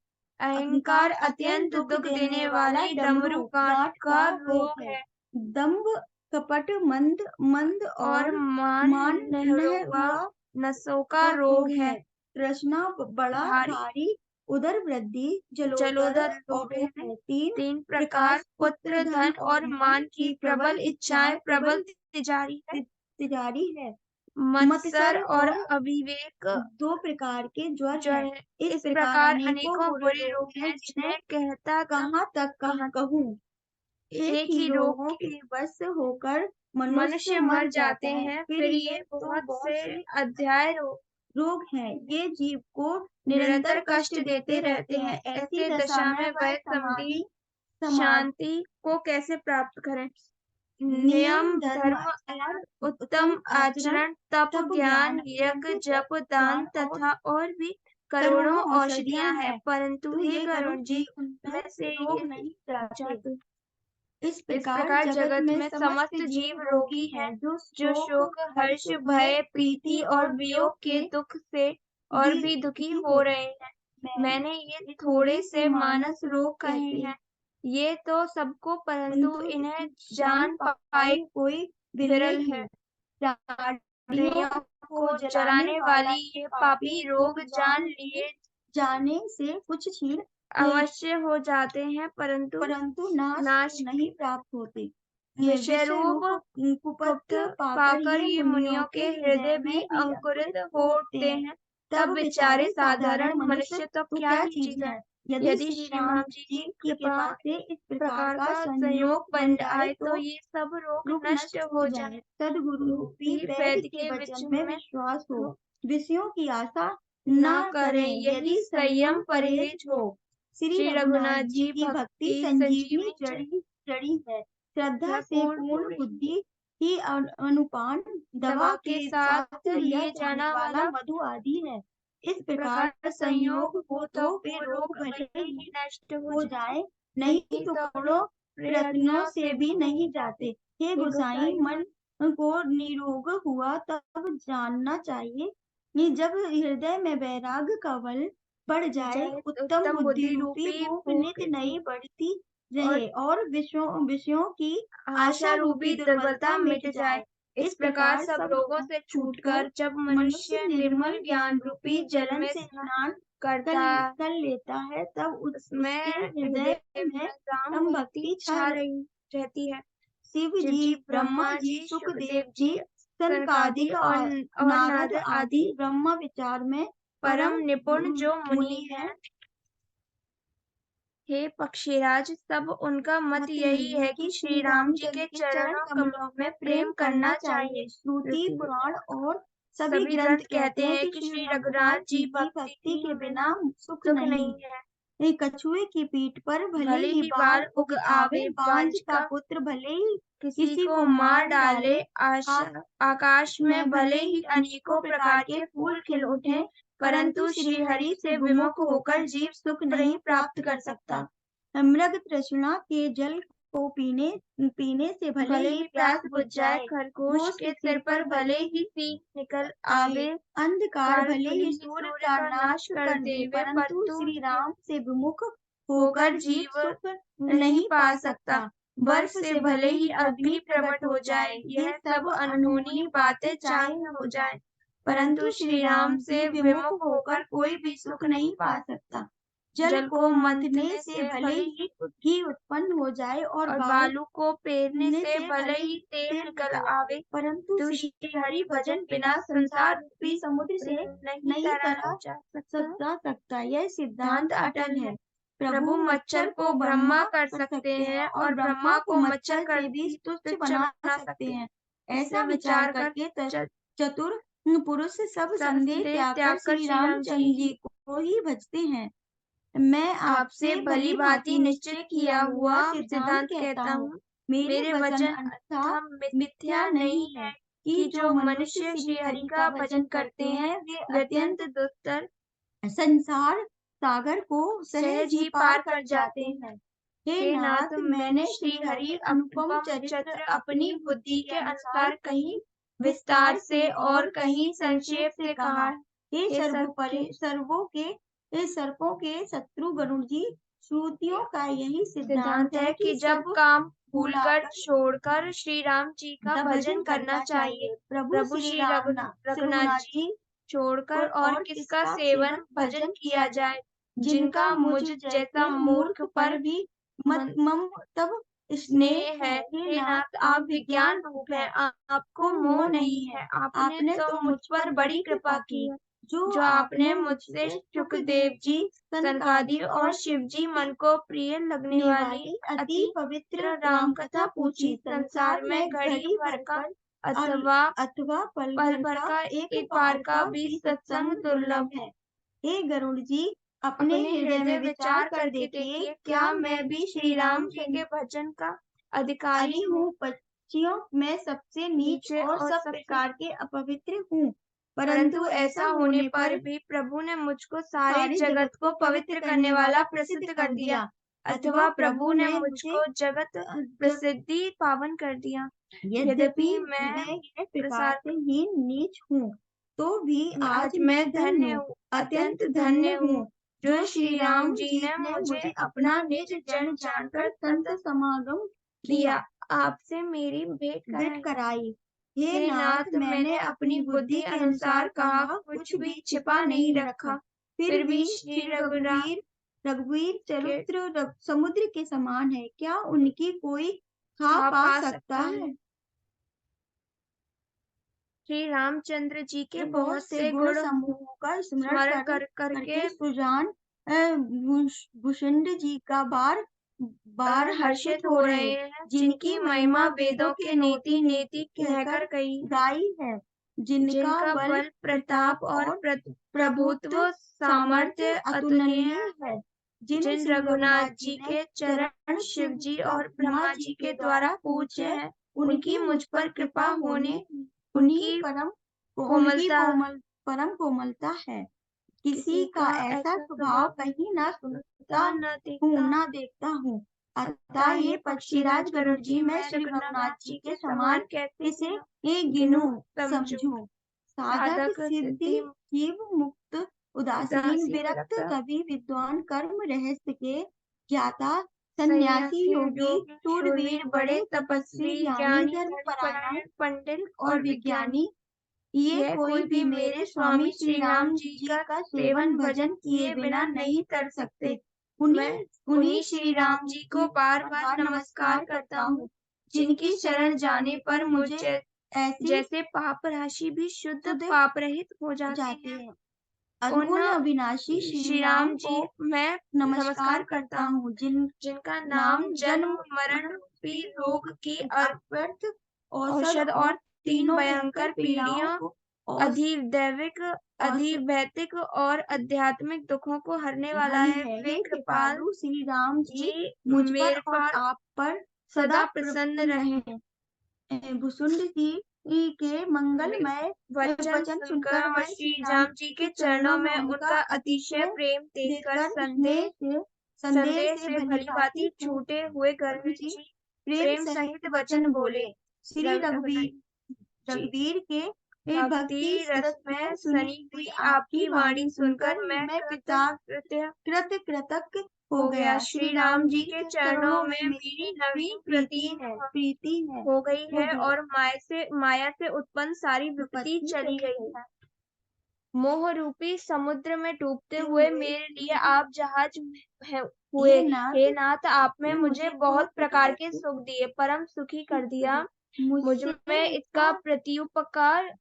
B: अहंकार अत्यंत दुख देने वाला डमरू गांठ का रोग है।
C: दंभ कपट मंद और मान हुआ
B: नसों का रोग है।
C: तृष्णा बड़ा भारी उदर वृद्धि जलोदर रोग है।
B: तीन प्रकार पुत्र धन और मान की प्रबल इच्छाएं प्रबल
C: तिजारी है।
B: मत्सर और अविवेक
C: 2 प्रकार के ज्वर हैं।
B: इस प्रकार अनेकों बुरे रोग हैं जिन्हें कहता
C: कहाँ तक कहूँ। एक ही रोगों के वश होकर मनुष्य मर जाते हैं। फिर ये बहुत से अध्याय रोग हैं। ये जीव को निरंतर कष्ट देते रहते हैं। ऐसी दशा में वह समाधि
B: शांति को कैसे प्राप्त करें।
C: नियम धर्म और
B: उत्तम आचरण तप ज्ञान यज्ञ जप दान तथा और भी करोड़ों औषधियां हैं, परंतु हे गरुड़ जी उनमें से ये नहीं जाते।
C: इस प्रकार जगत में समस्त जीव रोगी हैं, जो शोक हर्ष भय प्रीति और वियोग के दुख से और भी दुखी हो रहे हैं।
B: मैंने ये थोड़े से मानस रोग कहे हैं, ये तो सबको, परंतु इन्हें जान पाए
C: कोई
B: विरल है। प्राणियों को जलाने वाली ये पापी रोग जान लिए
C: जाने से कुछ क्षीण
B: अवश्य हो जाते हैं, परंतु नाश
C: नहीं प्राप्त होते।
B: विषय रूप कुप्त पाकर ये मुनियों के हृदय भी अंकुरित हो उठते हैं। तब बेचारे साधारण मनुष्य तो क्या ही चीज है। यदि श्री राम जी की कृपा से इस प्रकार का संयोग बन जाए तो ये सब रोग नष्ट हो जाए।
C: सद्गुरु वैद्य के वचन में विश्वास हो, विषयों की आशा न करें, यदि संयम परहेज हो। श्री रघुनाथ जी की भक्ति संजीवनी जड़ी है। श्रद्धा से पूर्ण बुद्धि ही अनुपान दवा के साथ लिया जाने वाला मधु आदि है। इस प्रकार संयोग हो तो वे रोग भले ही नष्ट हो जाए, नहीं तो करोड़ों प्रयत्नों से भी नहीं जाते। हे गोसाई, मन को निरोग हुआ तब जानना चाहिए कि जब हृदय में वैराग्य का बल बढ़ जाए, उत्तम बुद्धि रूपी भूख नित नई बढ़ती रहे और विषयों की आशा रूपी दुर्बलता मिट जाए। इस प्रकार सब रोगों से छूटकर जब मनुष्य निर्मल ज्ञान रूपी जल में स्नान कर लेता है, तब उसके हृदय में राम भक्ति छा रहती है। शिव जी, ब्रह्मा जी, सुखदेव जी, सनकादिक और नारद आदि ब्रह्म विचार में परम निपुण जो मुनि हैं, हे पक्षीराज, सब उनका मत यही है कि श्री राम जी के चरणों कमलों में प्रेम करना चाहिए। श्रुति पुराण और सभी ग्रंथ कहते हैं कि श्री रघुनाथ जी भक्ति के बिना सुख नहीं है। कछुए की पीठ पर भले ही बाल उग आवे, बांझ का पुत्र भले ही किसी को मार डाले, आकाश में भले ही अनेकों प्रकार के फूल खिल उठे, परंतु श्री हरि से विमुख होकर जीव सुख नहीं प्राप्त कर सकता। मृग तृष्णा के जल को पीने से भले ही प्यास बुझ जाए, खरगोश के सिर पर भले ही सींग निकल आवे, अंधकार भले ही सूर्य का नाश कर दे, परंतु श्री राम से विमुख होकर जीव सुख नहीं पा सकता। बर्फ से भले ही अग्नि प्रकट हो जाए, यह सब अनहोनी बातें चाहे हो जाए, परंतु श्री राम से विमुख होकर कोई भी सुख नहीं पा सकता। जल को मंथने से भले ही घी उत्पन्न हो जाए और बालू को पेरने से भले ही तेल निकल आवे, परंतु श्री हरि भजन बिना संसार रूपी समुद्र से नहीं तरा जा सकता। यह सिद्धांत अटल है। प्रभु मच्छर को ब्रह्मा कर सकते हैं और ब्रह्मा को मच्छर कर भी तुच्छ बना सकते हैं। ऐसा विचार करके चतुर पुरुष सब संदेह त्याग कर श्री रामचंद्र जी को ही भजते हैं। मैं आपसे भली भांति निश्चय किया हुआ सिद्धांत कहता हूँ, मेरे वचन अन्यथा मिथ्या नहीं है कि जो मनुष्य श्री हरि का भजन करते हैं, वे अत्यंत दुस्तर संसार सागर को सहज ही पार कर जाते हैं। हे नाथ, मैंने श्री हरि अनुपम चरित्र अपनी बुद्धि के अनुसार कहीं विस्तार से और कहीं संक्षेप से कहा। हे सर्पों के शत्रु गरुड़ जी, श्रुतियों का यही सिद्धांत है कि जब काम भूलकर छोड़कर श्री राम जी का भजन करना चाहिए। प्रभु श्री रघुनाथ जी छोड़कर और किसका सेवन भजन किया जाए, जिनका मुझ जैसा मूर्ख पर भी मम तब स्नेह है। हे नाथ, आप विज्ञान रूप है, आपको मोह नहीं है। आपने तो मुझ पर बड़ी कृपा की है, जो आपने मुझसे सुखदेव जी, सनकादि और शिव जी मन को प्रिय लगने वाली अति पवित्र राम कथा पूछी। संसार में घड़ी भर का अथवा पल भर का एक बार का भी सत्संग दुर्लभ है। हे गरुड़ जी, अपने हृदय में विचार कर देखिए, क्या मैं भी श्री राम जी के भजन का अधिकारी हूँ? पक्षियों में सबसे नीच और सब प्रकार के अपवित्र हूँ, परंतु ऐसा होने पर भी प्रभु ने मुझको सारे जगत को पवित्र करने वाला प्रसिद्ध कर दिया, अथवा प्रभु ने मुझको जगत प्रसिद्धि पावन कर दिया। यद्यपि मैं प्रसाद ही नीच हूँ, तो भी आज मैं धन्य हूँ, अत्यंत धन्य हूँ, जो श्री राम जी ने मुझे अपना निज जन जानकर संत समागम किया, आपसे मेरी भेंट कराई। हे नाथ, मैंने अपनी बुद्धि के अनुसार कहा, कुछ भी छिपा नहीं रखा। फिर भी श्री रघुवीर चरित्र समुद्र के समान है, क्या उनकी कोई खा पा सकता है? श्री रामचंद्र जी के बहुत से गुण समूहों का स्मरण करके सुजान भूषुंड जी का बार हर्षित हो रहे हैं, जिनकी महिमा वेदों के नेति नेति कहकर गाई है, जिनका बल प्रताप और प्रभुत्व सामर्थ्य अतुलनीय है, जिन श्री रघुनाथ जी के चरण शिव जी और ब्रह्मा जी के द्वारा पूज्य है, उनकी मुझ पर कृपा होने उन्हीं परम कोमलता है। किसी का ऐसा स्वभाव कहीं न सुनता न देखता हूँ। अतः ये पक्षीराज गरुड़ जी, मैं श्री रघुनाथ जी के समान कैसे गिनूं समझूं। साधक सिद्धि जीव मुक्त उदासीन विरक्त कवि विद्वान कर्म रहस्य के ज्ञाता सन्यासी योगी शूरवीर बड़े तपस्वी ज्ञानी धर्म परायण पंडित और विज्ञानी, ये कोई भी मेरे स्वामी श्री राम जी का सेवन भजन किए बिना नहीं कर सकते। उन्हीं श्री राम जी को बार बार नमस्कार करता हूँ, जिनकी शरण जाने पर मुझे जैसे पाप राशि भी शुद्ध पाप रहित हो जाती है। अनगुण अविनाशी श्री राम जी मैं नमस्कार करता हूँ, जिनका नाम जन्म मरण रूपी रोग की अव्यर्थ औषध और तीनों भयंकर पीड़ियों अधिदैविक अधिभौतिक और आध्यात्मिक दुखों को हरने वाला है। वे कृपालु श्री राम जी मुझ पर और आप पर सदा प्रसन्न रहें। भुसुंड जी के मंगलमय वचन सुनकर मैं श्री राम जी के चरणों में उनका अतिशय प्रेम देखकर संदेह से भलीभांति छूटे हुए गरुड़ जी प्रेम सहित वचन बोले। श्री रघुवीर के भक्ति रस में सनी हुई आपकी वाणी सुनकर मैं कृतज्ञ हो गया। श्री राम जी के चरणों में मेरी नवीन प्रीति है हो गई है और माया से उत्पन्न सारी विपत्ति चली गई है। मोह रूपी समुद्र में डूबते हुए मेरे लिए आप जहाज हुए। हे नाथ, आपने मुझे बहुत प्रकार के सुख दिए, परम सुखी कर दिया। मुझ में इसका प्रत्युपकार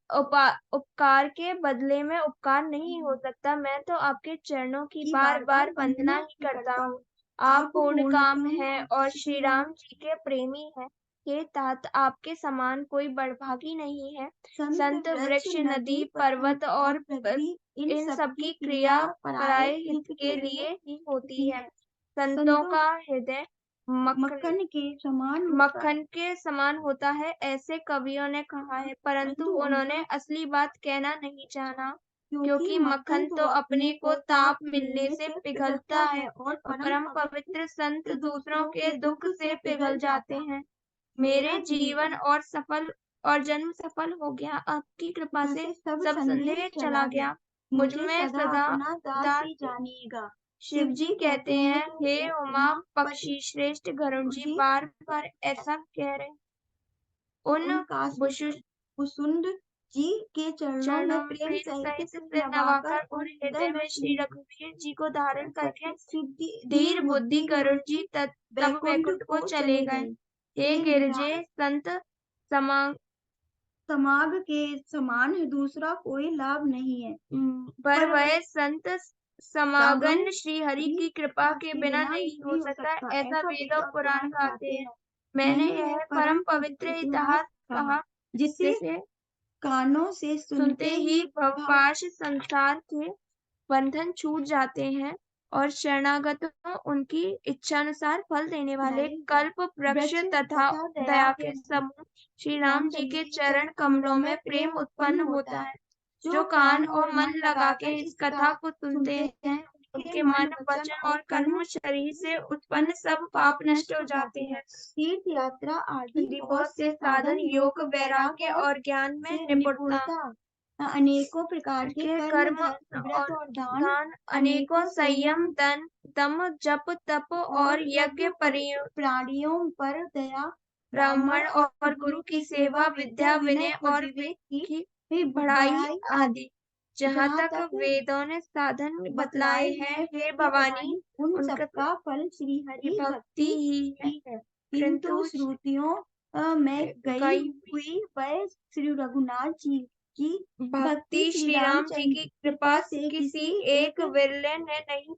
C: उपकार के बदले में उपकार नहीं हो सकता। मैं तो आपके चरणों की बार बार वंदना ही करता हूँ। आप पूर्ण काम है और श्री राम जी के प्रेमी है। हे तात, आपके समान कोई बड़भागी नहीं है। संत वृक्ष नदी पर्वत और इन सबकी क्रिया पराये हित के लिए ही होती है। संतों का हृदय मक्खन के समान होता है, ऐसे कवियों ने कहा है, परंतु उन्होंने असली बात कहना नहीं जाना, क्योंकि मक्खन तो अपने को ताप मिलने से पिघलता है और परम पवित्र संत दूसरों के दुख से पिघल जाते हैं। मेरे जीवन और जन्म सफल हो गया। आपकी कृपा से सब संदेह चला गया। मुझ में सदा दास जानिएगा। शिव जी कहते हैं, हे उमा पक्षी श्रेष्ठ गरुड़ जी बार बार ऐसा कह रहे। उन भुसुंड जी के चरणों में प्रेम सहित सिर नवाकर और हृदय में श्री रघुवीर जी को धारण करके धीर बुद्धि गरुड़ जी तब वैकुंठ को चले गए। हे गिरजे संत समाग के समान दूसरा कोई लाभ नहीं है, पर वह संत समागम श्री हरि की कृपा के बिना नहीं हो सकता, ऐसा वेद और पुराण कहते हैं। मैंने यह परम पवित्र इतिहास कहा, जिसे कानों से सुनते ही भवपाश संसार के बंधन छूट जाते हैं और शरणागतों उनकी इच्छानुसार फल देने वाले कल्प वृक्ष तथा दया के समूह श्री राम जी के चरण कमलों में प्रेम उत्पन्न होता है। जो कान और मन लगा के इस कथा को सुनते हैं, उनके मन वचन और कर्म शरीर से उत्पन्न सब पाप नष्ट हो जाते हैं। तीर्थ यात्रा आदि बहुत से साधन, योग वैराग्य और ज्ञान में निपुणता, अनेकों प्रकार के कर्म, व्रत और दान, अनेकों संयम, दम, जप, तप और यज्ञ प्राणियों पर दया, ब्राह्मण और गुरु की सेवा, विद्या, विनय और विवेक की बढ़ाई आदि, जहाँ तक वेदों ने साधन बतलाए हैं, हे भवानी, उन सबका फल श्री हरि भक्ति ही है। किंतु श्रुतियों में गई हुई वह श्री रघुनाथ जी की भक्ति श्री राम जी की कृपा से किसी एक विरले ने नहीं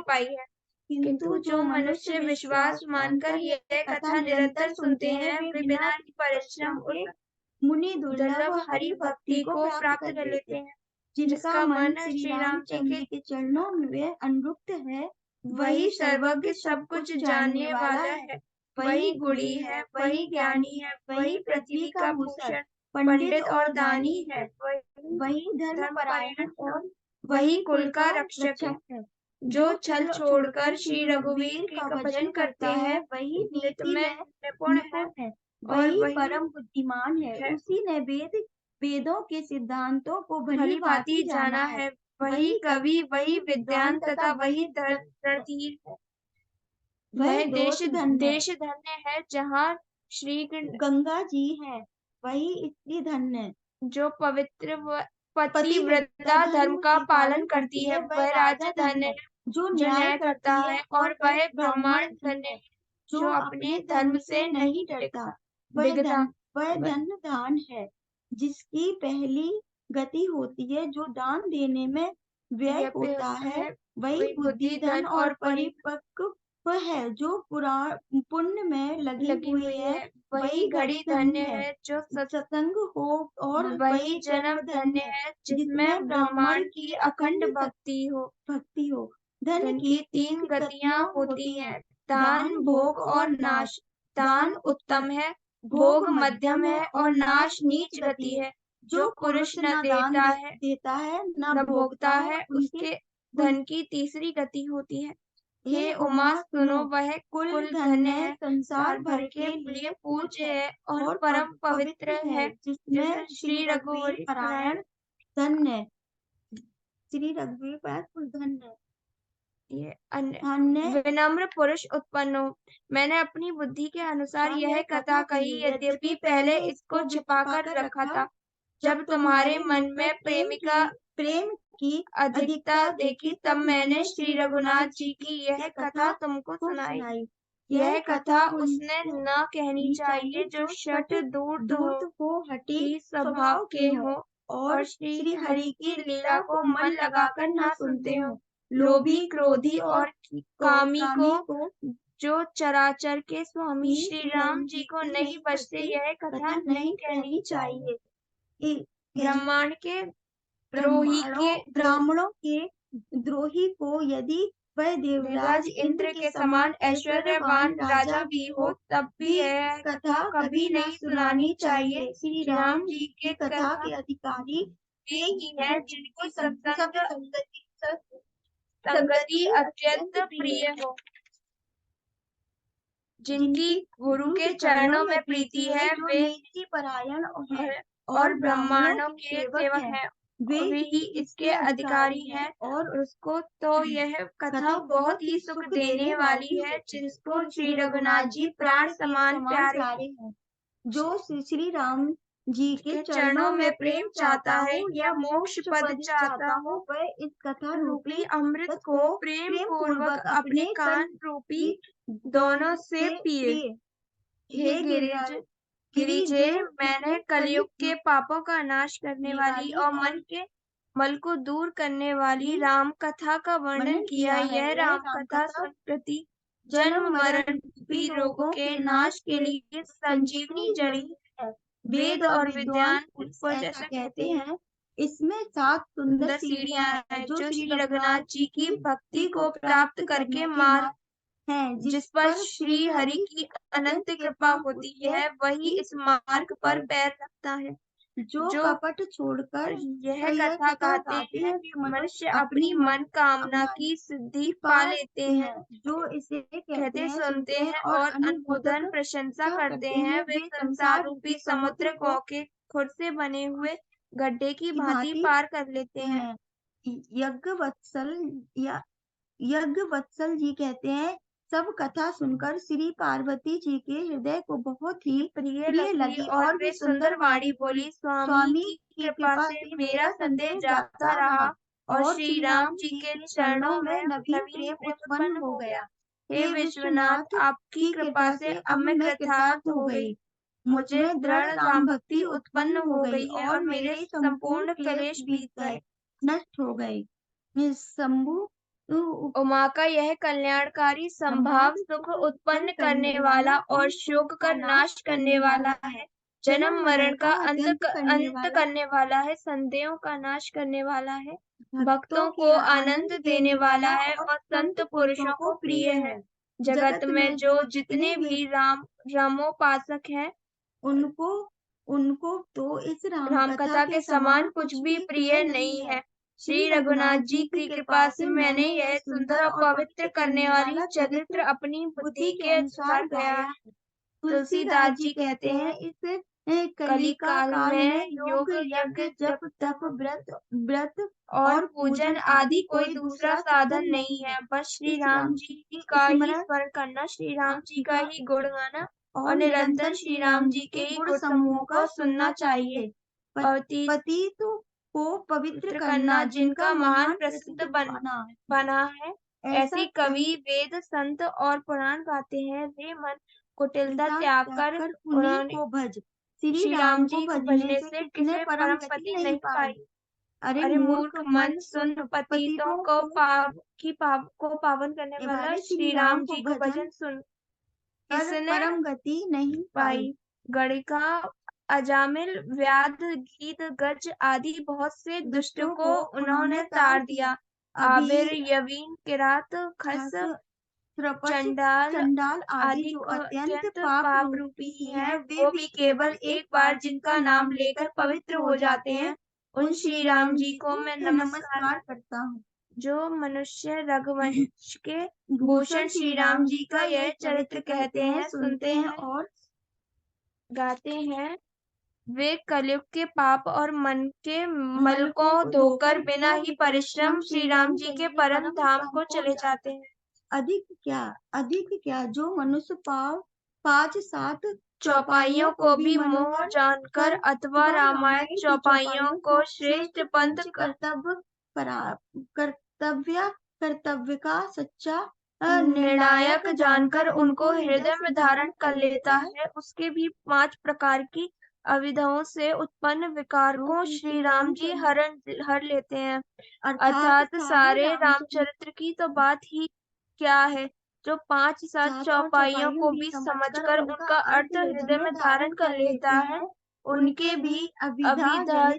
C: पाई है। किंतु जो मनुष्य विश्वास मानकर यह कथा निरंतर सुनते हैं, वे बिना परिश्रम उस मुनि दुर्लभ हरि भक्ति को प्राप्त कर लेते हैं। जिनका मन श्री राम जी के चरणों में अनुरक्त है,
B: वही सर्वज्ञ सब कुछ जानने वाला है, वही गुणी है, वही ज्ञानी है, वही पृथ्वी का भूषण, पंडित और दानी है,
C: वही धर्मपरायण और
B: वही कुल का रक्षक है। जो छल छोड़कर श्री रघुवीर का भजन करता है,
C: वही
B: नित्य
C: नीति
B: में
C: में
B: निपुण
C: निपुण
B: है,
C: है,
B: और
C: वही
B: वही
C: परम बुद्धिमान है। उसी ने वेदों के सिद्धांतों को भली भांति जाना है।
B: वही कवि, वही विद्वान तथा वही धीर है। वह देश धन्य है जहाँ श्री
C: गंगा जी है, वही स्त्री धन्य
B: जो पवित्र पतिव्रता धर्म का पालन करती है। वह राजा धन्य है
C: जो
B: जो न्याय करता है, और वह
C: ब्राह्मण
B: धन्य है
C: जो अपने धर्म से नहीं डरता। वह धन दान है जिसकी पहली गति होती है, जो दान देने में व्यय होता है। वही बुद्धि धन और परिपक्व है जो पुण्य में लगी हुई है।
B: वही घड़ी धन्य है जो
C: सत्संग हो, और
B: वही जन्म धन्य है जिसमें ब्रह्मांड की अखंड भक्ति हो। धन की 3 गतियां होती हैं, दान, भोग और नाश। दान उत्तम है, भोग मध्यम है, और नाश नीच गति है। जो पुरुष न देता है न भोगता है, उसके धन की तीसरी गति होती है। हे उमा सुनो, वह कुल धन्य है, संसार भर के लिए पूज्य है और परम पवित्र है,
C: जिसमें श्री रघुवीर परायण धन्य, श्री रघुवीर परायण धन्य।
B: ये विनम्र पुरुष उत्पन्न हो। मैंने अपनी बुद्धि के अनुसार यह कथा कही, यद्यपि पहले इसको छिपाकर रखा था। जब तुम्हारे मन में प्रेम की अधिकता देखी, तब मैंने श्री रघुनाथ जी की यह कथा तुमको सुनाई। यह कथा उसने न कहनी चाहिए जो शठ दूर हो, हठी स्वभाव के हो, और श्री हरि की लीला को मन लगाकर न सुनते हो। लोभी, क्रोधी और कामी को, जो चराचर के स्वामी श्री राम जी को नहीं बचते, यह कथा नहीं कहनी चाहिए।
C: ब्राह्मणों के द्रोही को यदि वह देवराज इंद्र के समान ऐश्वर्यवान राजा भी हो, तब भी यह कथा कभी नहीं सुनानी चाहिए। श्री राम जी की कथा के अधिकारी वे ही है जिनको
B: संगति अत्यंत प्रिय हो, जिनकी गुरु के चरणों में प्रीति है, वे
C: नीति परायण
B: और ब्राह्मणों के सेवक हैं। वे ही इसके अधिकारी हैं, और उसको तो यह कथा बहुत ही सुख देने वाली है, जिसको श्री रघुनाथ जी प्राण समान प्यारे हैं।
C: जो श्री राम जी के चरणों में प्रेम चाहता हो या मोक्ष पद चाहता हो, वह इस कथा रूपी अमृत को प्रेम पूर्वक अपने कान रूपी
B: दोनों से पिए। हे गिरिजे, मैंने कलयुग के पापों का नाश करने वाली और मन के मल को दूर करने वाली राम कथा का वर्णन किया। यह राम कथा संस्कृति जन्म मरण रूपी रोगों के नाश के लिए संजीवनी जड़ी है। वेद और विद्वान उसको जैसा कहते हैं।
C: इसमें 7 सुंदर
B: सीढ़ियां हैं जो श्री रघुनाथ जी की भक्ति को प्राप्त करके मार्ग
C: हैं,
B: जिस पर श्री हरि की अनंत कृपा होती है, वही इस मार्ग पर पैर रखता है।
C: जो कपट छोड़कर
B: यह कथा कहते हैं कि मनुष्य अपनी मन कामना की सिद्धि पा लेते हैं। जो इसे कहते सुनते हैं और अनुमोदन प्रशंसा करते हैं, वे संसार रूपी समुद्र को के खुद से बने हुए गड्ढे की भांति पार कर लेते हैं।
C: यज्ञवत्सल जी कहते हैं, सब कथा सुनकर श्री पार्वती जी के हृदय को बहुत ही प्रिय लगी और वे सुंदर वाणी बोली। स्वामी की कृपा से मेरा संदेह जाता रहा और श्री राम जी के चरणों में नवीन प्रेम उत्पन्न हो गया। हे विश्वनाथ, आपकी कृपा से अब मैं कृतार्थ हो गई। मुझे दृढ़ राम भक्ति उत्पन्न हो गई है और मेरे संपूर्ण क्लेश बीत गए, नष्ट हो गए। शंभु
B: उमा का यह कल्याणकारी संभाव सुख उत्पन्न करने वाला और शोक का नाश करने वाला है। जन्म मरण का
C: अंत
B: अंत करने वाला है, संदेहों का नाश करने वाला है, भक्तों को आनंद देने वाला है और संत पुरुषों को प्रिय है। जगत में जो जितने भी रामोपासक हैं,
C: उनको उनको तो इस
B: राम कथा के समान कुछ भी प्रिय नहीं है। श्री रघुनाथ जी की कृपा से मैंने यह सुंदर और पवित्र करने वाली चरित्र अपनी बुद्धि के अनुसार गाया है। तुलसीदास जी कहते हैं,
C: इस
B: कली काल में योग यज्ञ जप तप
C: व्रत
B: और पूजन आदि कोई दूसरा साधन नहीं है, बस श्री राम जी का ही स्मरण करना, श्री राम जी का ही गुण गाना और निरंतर श्री राम जी के ही गुण समूह को सुनना चाहिए।
C: पति को पवित्र करना
B: जिनका महान प्रसिद्ध बना है। ऐसे कवि वेद संत और पुराण गाते हैं, वे मन कुटिलता त्याग कर
C: उन्हीं को भज।
B: श्री राम जी को भजने से किसी परम गति नहीं पाई। अरे मूर्ख मन, सुन, पतितों को पावन करने वाला श्री राम जी को भजन सुन, इसने
C: परम गति नहीं
B: पाई। गणिका, अजामिल, व्याध, गीत, गज आदि बहुत से दुष्टों को उन्होंने तार दिया। आबिर, यवीन, किरात, खस, चंडाल आदि जो अत्यंत पाप रूपी हैं, वो भी केवल एक बार जिनका नाम लेकर पवित्र हो जाते हैं, उन श्री राम जी को मैं नमस्कार
C: करता हूँ।
B: जो मनुष्य रघुवंश के भूषण श्री राम जी का यह चरित्र कहते हैं, सुनते हैं और गाते हैं, वे कलयुग के पाप और मन के मल को धोकर बिना ही परिश्रम श्री राम जी के परम धाम को चले जाते हैं।
C: अधिक क्या जो मनुष्य 5-7
B: चौपाइयों को भी मोह जानकर अथवा रामायण चौपाइयों को श्रेष्ठ पंथ
C: कर्तव्य का सच्चा
B: निर्णायक जानकर उनको हृदय में धारण कर लेता है, उसके भी 5 प्रकार की अविधाओं से उत्पन्न विकार को श्री राम जी हर लेते हैं। अर्थात सारे रामचरित्र की तो बात ही क्या है, जो 5-7 चौपाइयों को भी समझकर उनका अर्थ हृदय में धारण कर लेता है, उनके भी अविधा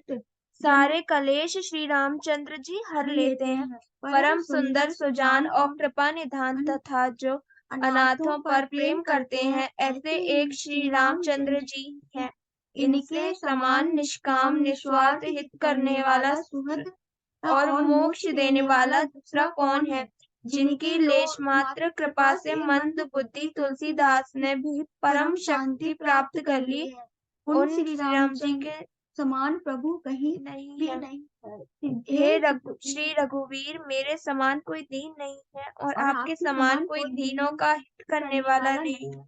B: सारे कलेश श्री रामचंद्र जी हर लेते हैं। परम सुंदर, सुजान और कृपा निधान तथा जो अनाथों पर प्रेम करते हैं, ऐसे एक श्री रामचंद्र जी हैं। इनके समान निष्काम निस्वार्थ हित करने वाला सुहृद और मोक्ष देने वाला दूसरा कौन है। जिनकी लेश मात्र कृपा से मंद बुद्धि तुलसीदास ने भी परम शक्ति प्राप्त कर ली, उन श्री राम जी के
C: समान प्रभु कहीं
B: नहीं
C: भी
B: है।
C: नहीं है।
B: श्री रघुवीर, मेरे समान कोई दीन नहीं है और आपके समान कोई दीनों का हित करने वाला नहीं है।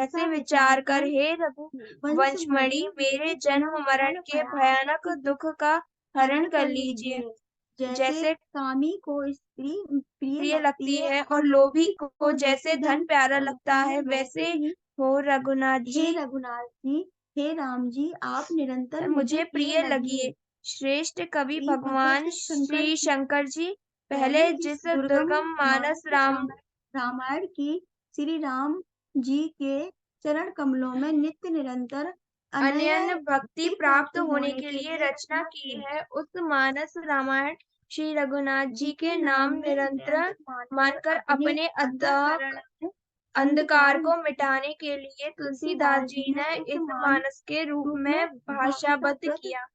B: ऐसे विचार कर हे रघुवंशमणि, मेरे जन्म मरण के भयानक दुख का हरण कर लीजिए। जैसे
C: कामी को स्त्री
B: प्रिय लगती है और लोभी को जैसे धन प्यारा लगता है, वैसे हो रघुनाथ जी,
C: हे राम जी, आप निरंतर
B: मुझे प्रिय लगिए। श्रेष्ठ कवि भगवान श्री शंकर जी पहले जिस दुर्गम मानस
C: रामायण की श्री राम जी के चरण कमलों में नित्य निरंतर
B: अनन्य भक्ति प्राप्त होने के लिए रचना की है, उस मानस रामायण श्री रघुनाथ जी के नाम निरंतर मानकर अपने अंधकार को मिटाने के लिए तुलसीदास जी ने इस मानस के रूप में भाषाबद्ध किया।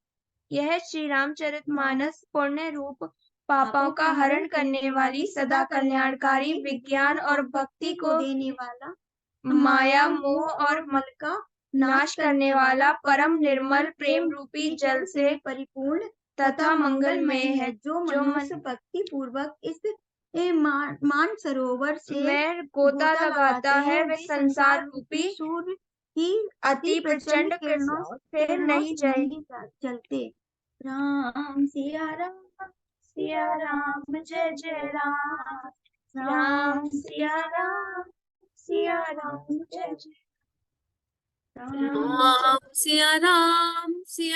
B: यह श्री रामचरितमानस पुण्य रूप पापों का हरण करने वाली, सदा कल्याणकारी, विज्ञान और भक्ति को
C: देने वाला,
B: माया मोह और मल का नाश करने वाला, परम निर्मल प्रेम रूपी जल से परिपूर्ण तथा मंगलमय है। जो मनुष्य भक्ति पूर्वक इस मान सरोवर से
C: गोता लगाता है, वे संसार रूपी सूर्य की
B: अति प्रचंड किरणों से नहीं
C: जलते। राम सिया राम जय जय राम, राम सिया राम जय जय
A: राम सिया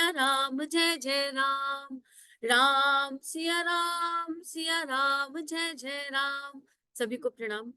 A: राम जय जय राम, राम सिया राम जय जय राम। सभी को प्रणाम।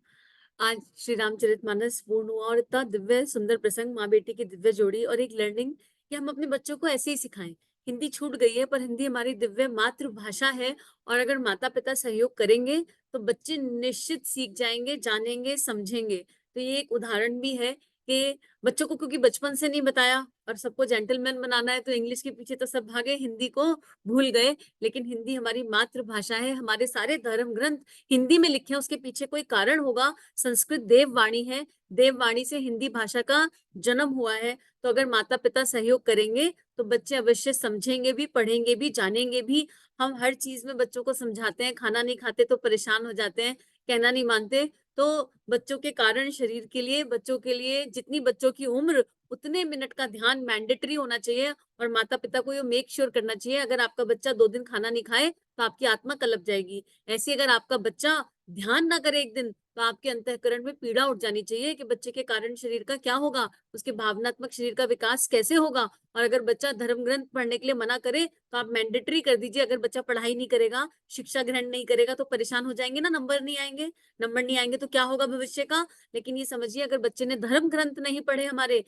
A: आज श्री रामचरितमानस पूर्ण हुआ और इतना दिव्य सुंदर प्रसंग, माँ बेटी की दिव्य जोड़ी और एक लर्निंग कि हम अपने बच्चों को ऐसे ही सिखाएं। हिंदी छूट गई है, पर हिंदी हमारी दिव्य मातृभाषा है, और अगर माता पिता सहयोग करेंगे तो बच्चे निश्चित सीख जाएंगे, जानेंगे, समझेंगे। तो ये एक उदाहरण भी है कि बच्चों को क्योंकि बचपन से नहीं बताया और सबको जेंटलमैन बनाना है, तो इंग्लिश के पीछे तो सब भागे, हिंदी को भूल गए। लेकिन हिंदी हमारी मातृभाषा है, हमारे सारे धर्म ग्रंथ हिंदी में लिखे हैं, उसके पीछे कोई कारण होगा। संस्कृत देववाणी है, देववाणी से हिंदी भाषा का जन्म हुआ है। तो अगर माता पिता सहयोग करेंगे तो बच्चे अवश्य समझेंगे भी, पढ़ेंगे भी, जानेंगे भी। हम हर चीज में बच्चों को समझाते हैं, खाना नहीं खाते तो परेशान हो जाते हैं, कहना नहीं मानते। तो बच्चों के कारण शरीर के लिए, बच्चों के लिए जितनी बच्चों की उम्र उतने मिनट का ध्यान मैंडेटरी होना चाहिए, और माता पिता को ये मेक श्योर करना चाहिए। अगर आपका बच्चा 2 दिन खाना नहीं खाए तो आपकी आत्मा कलप जाएगी। ऐसे अगर आपका बच्चा ध्यान ना करे एक दिन, तो आपके अंतःकरण में पीड़ा उठ जानी चाहिए कि बच्चे के कारण शरीर का क्या होगा, उसके भावनात्मक शरीर का विकास कैसे होगा। और अगर बच्चा धर्म ग्रंथ पढ़ने के लिए मना करे तो आप मैंडेटरी कर दीजिए। अगर बच्चा पढ़ाई नहीं करेगा, शिक्षा ग्रहण नहीं करेगा तो परेशान हो जाएंगे ना, नंबर नहीं आएंगे। नंबर नहीं आएंगे तो क्या होगा भविष्य का। लेकिन ये समझिए, अगर बच्चे ने धर्म ग्रंथ नहीं पढ़े, हमारी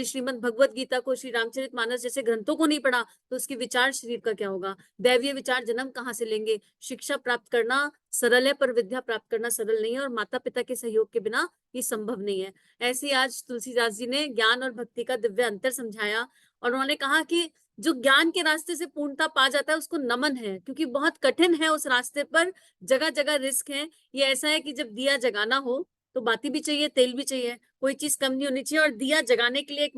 A: श्रीमद् भगवत गीता को, श्री रामचरितमानस जैसे ग्रंथों को नहीं पढ़ा, तो उसके विचार शरीर का क्या होगा। दैवीय विचार जन्म कहाँ से लेंगे। शिक्षा प्राप्त करना सरल है, पर विद्या प्राप्त करना सरल नहीं है, और माता पिता के सहयोग के बिना ये संभव नहीं है। ऐसे आज तुलसीदास जी ने ज्ञान और भक्ति का दिव्य अंतर समझाया, और उन्होंने कहा कि जो ज्ञान के रास्ते से पूर्णता पा जाता है उसको नमन है, क्योंकि बहुत कठिन है उस रास्ते पर, जगह जगह रिस्क है। ये ऐसा है कि जब दिया जगाना हो तो बाती भी चाहिए, तेल भी चाहिए, कोई चीज कम नहीं होनी चाहिए, और दिया जगाने के लिए एक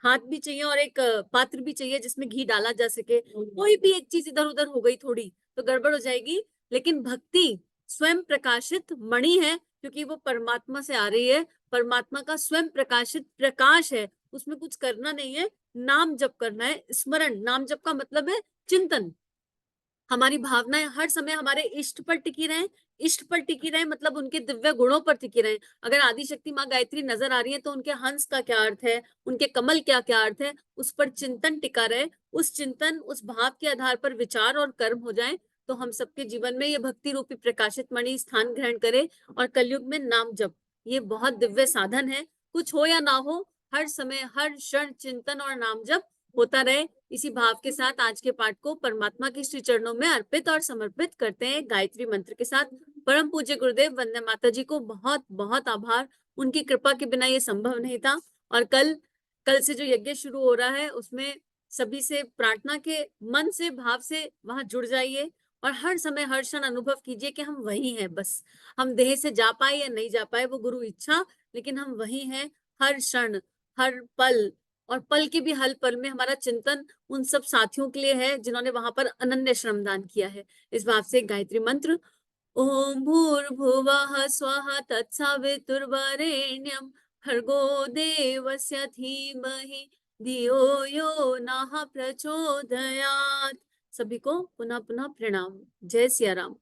A: हाथ भी चाहिए और एक पात्र भी चाहिए जिसमें घी डाला जा सके। कोई भी एक चीज इधर उधर हो गई थोड़ी तो गड़बड़ हो जाएगी। लेकिन भक्ति स्वयं प्रकाशित मणि है, क्योंकि वो परमात्मा से आ रही है, परमात्मा का स्वयं प्रकाशित प्रकाश है। उसमें कुछ करना नहीं है, नाम जप करना है, स्मरण। नाम जप का मतलब है चिंतन। हमारी भावनाएं हर समय हमारे इष्ट पर टिकी रहें। इष्ट पर टिकी रहें मतलब उनके दिव्य गुणों पर टिकी रहें। अगर आदि शक्ति माँ गायत्री नजर आ रही है तो उनके हंस का क्या अर्थ है, उनके कमल क्या क्या अर्थ है, उस पर चिंतन टिका रहे। उस चिंतन, उस भाव के आधार पर विचार और कर्म हो जाए, तो हम सबके जीवन में ये भक्ति रूपी प्रकाशित मणि स्थान ग्रहण करे। और कलयुग में नाम जप, ये बहुत दिव्य साधन है। कुछ हो या ना हो, हर समय हर क्षण चिंतन और नाम जप होता रहे। इसी भाव के साथ आज के पाठ को परमात्मा के श्री चरणों में अर्पित और समर्पित करते हैं गायत्री मंत्र के साथ। परम पूज्य गुरुदेव वंदे माता जी को बहुत बहुत आभार। उनकी कृपा के बिना ये संभव नहीं था। और कल से जो यज्ञ शुरू हो रहा है उसमें सभी से प्रार्थना के मन से, भाव से वहां जुड़ जाइए, और हर समय हर क्षण अनुभव कीजिए कि हम वही हैं। बस हम देह से जा पाए या नहीं जा पाए वो गुरु इच्छा, लेकिन हम वही हैं हर क्षण, हर पल। और पल के भी हर पल में हमारा चिंतन उन सब साथियों के लिए है जिन्होंने वहां पर अनन्य श्रमदान किया है। इस भाव से गायत्री मंत्र: ओम भूर्भुवः स्वः तत्सवितुर्वरेण्यं भर्गो देवस्य धीमहि धियो यो नः प्रचोदयात्। सभी को पुनः पुनः प्रणाम। जय सिया राम।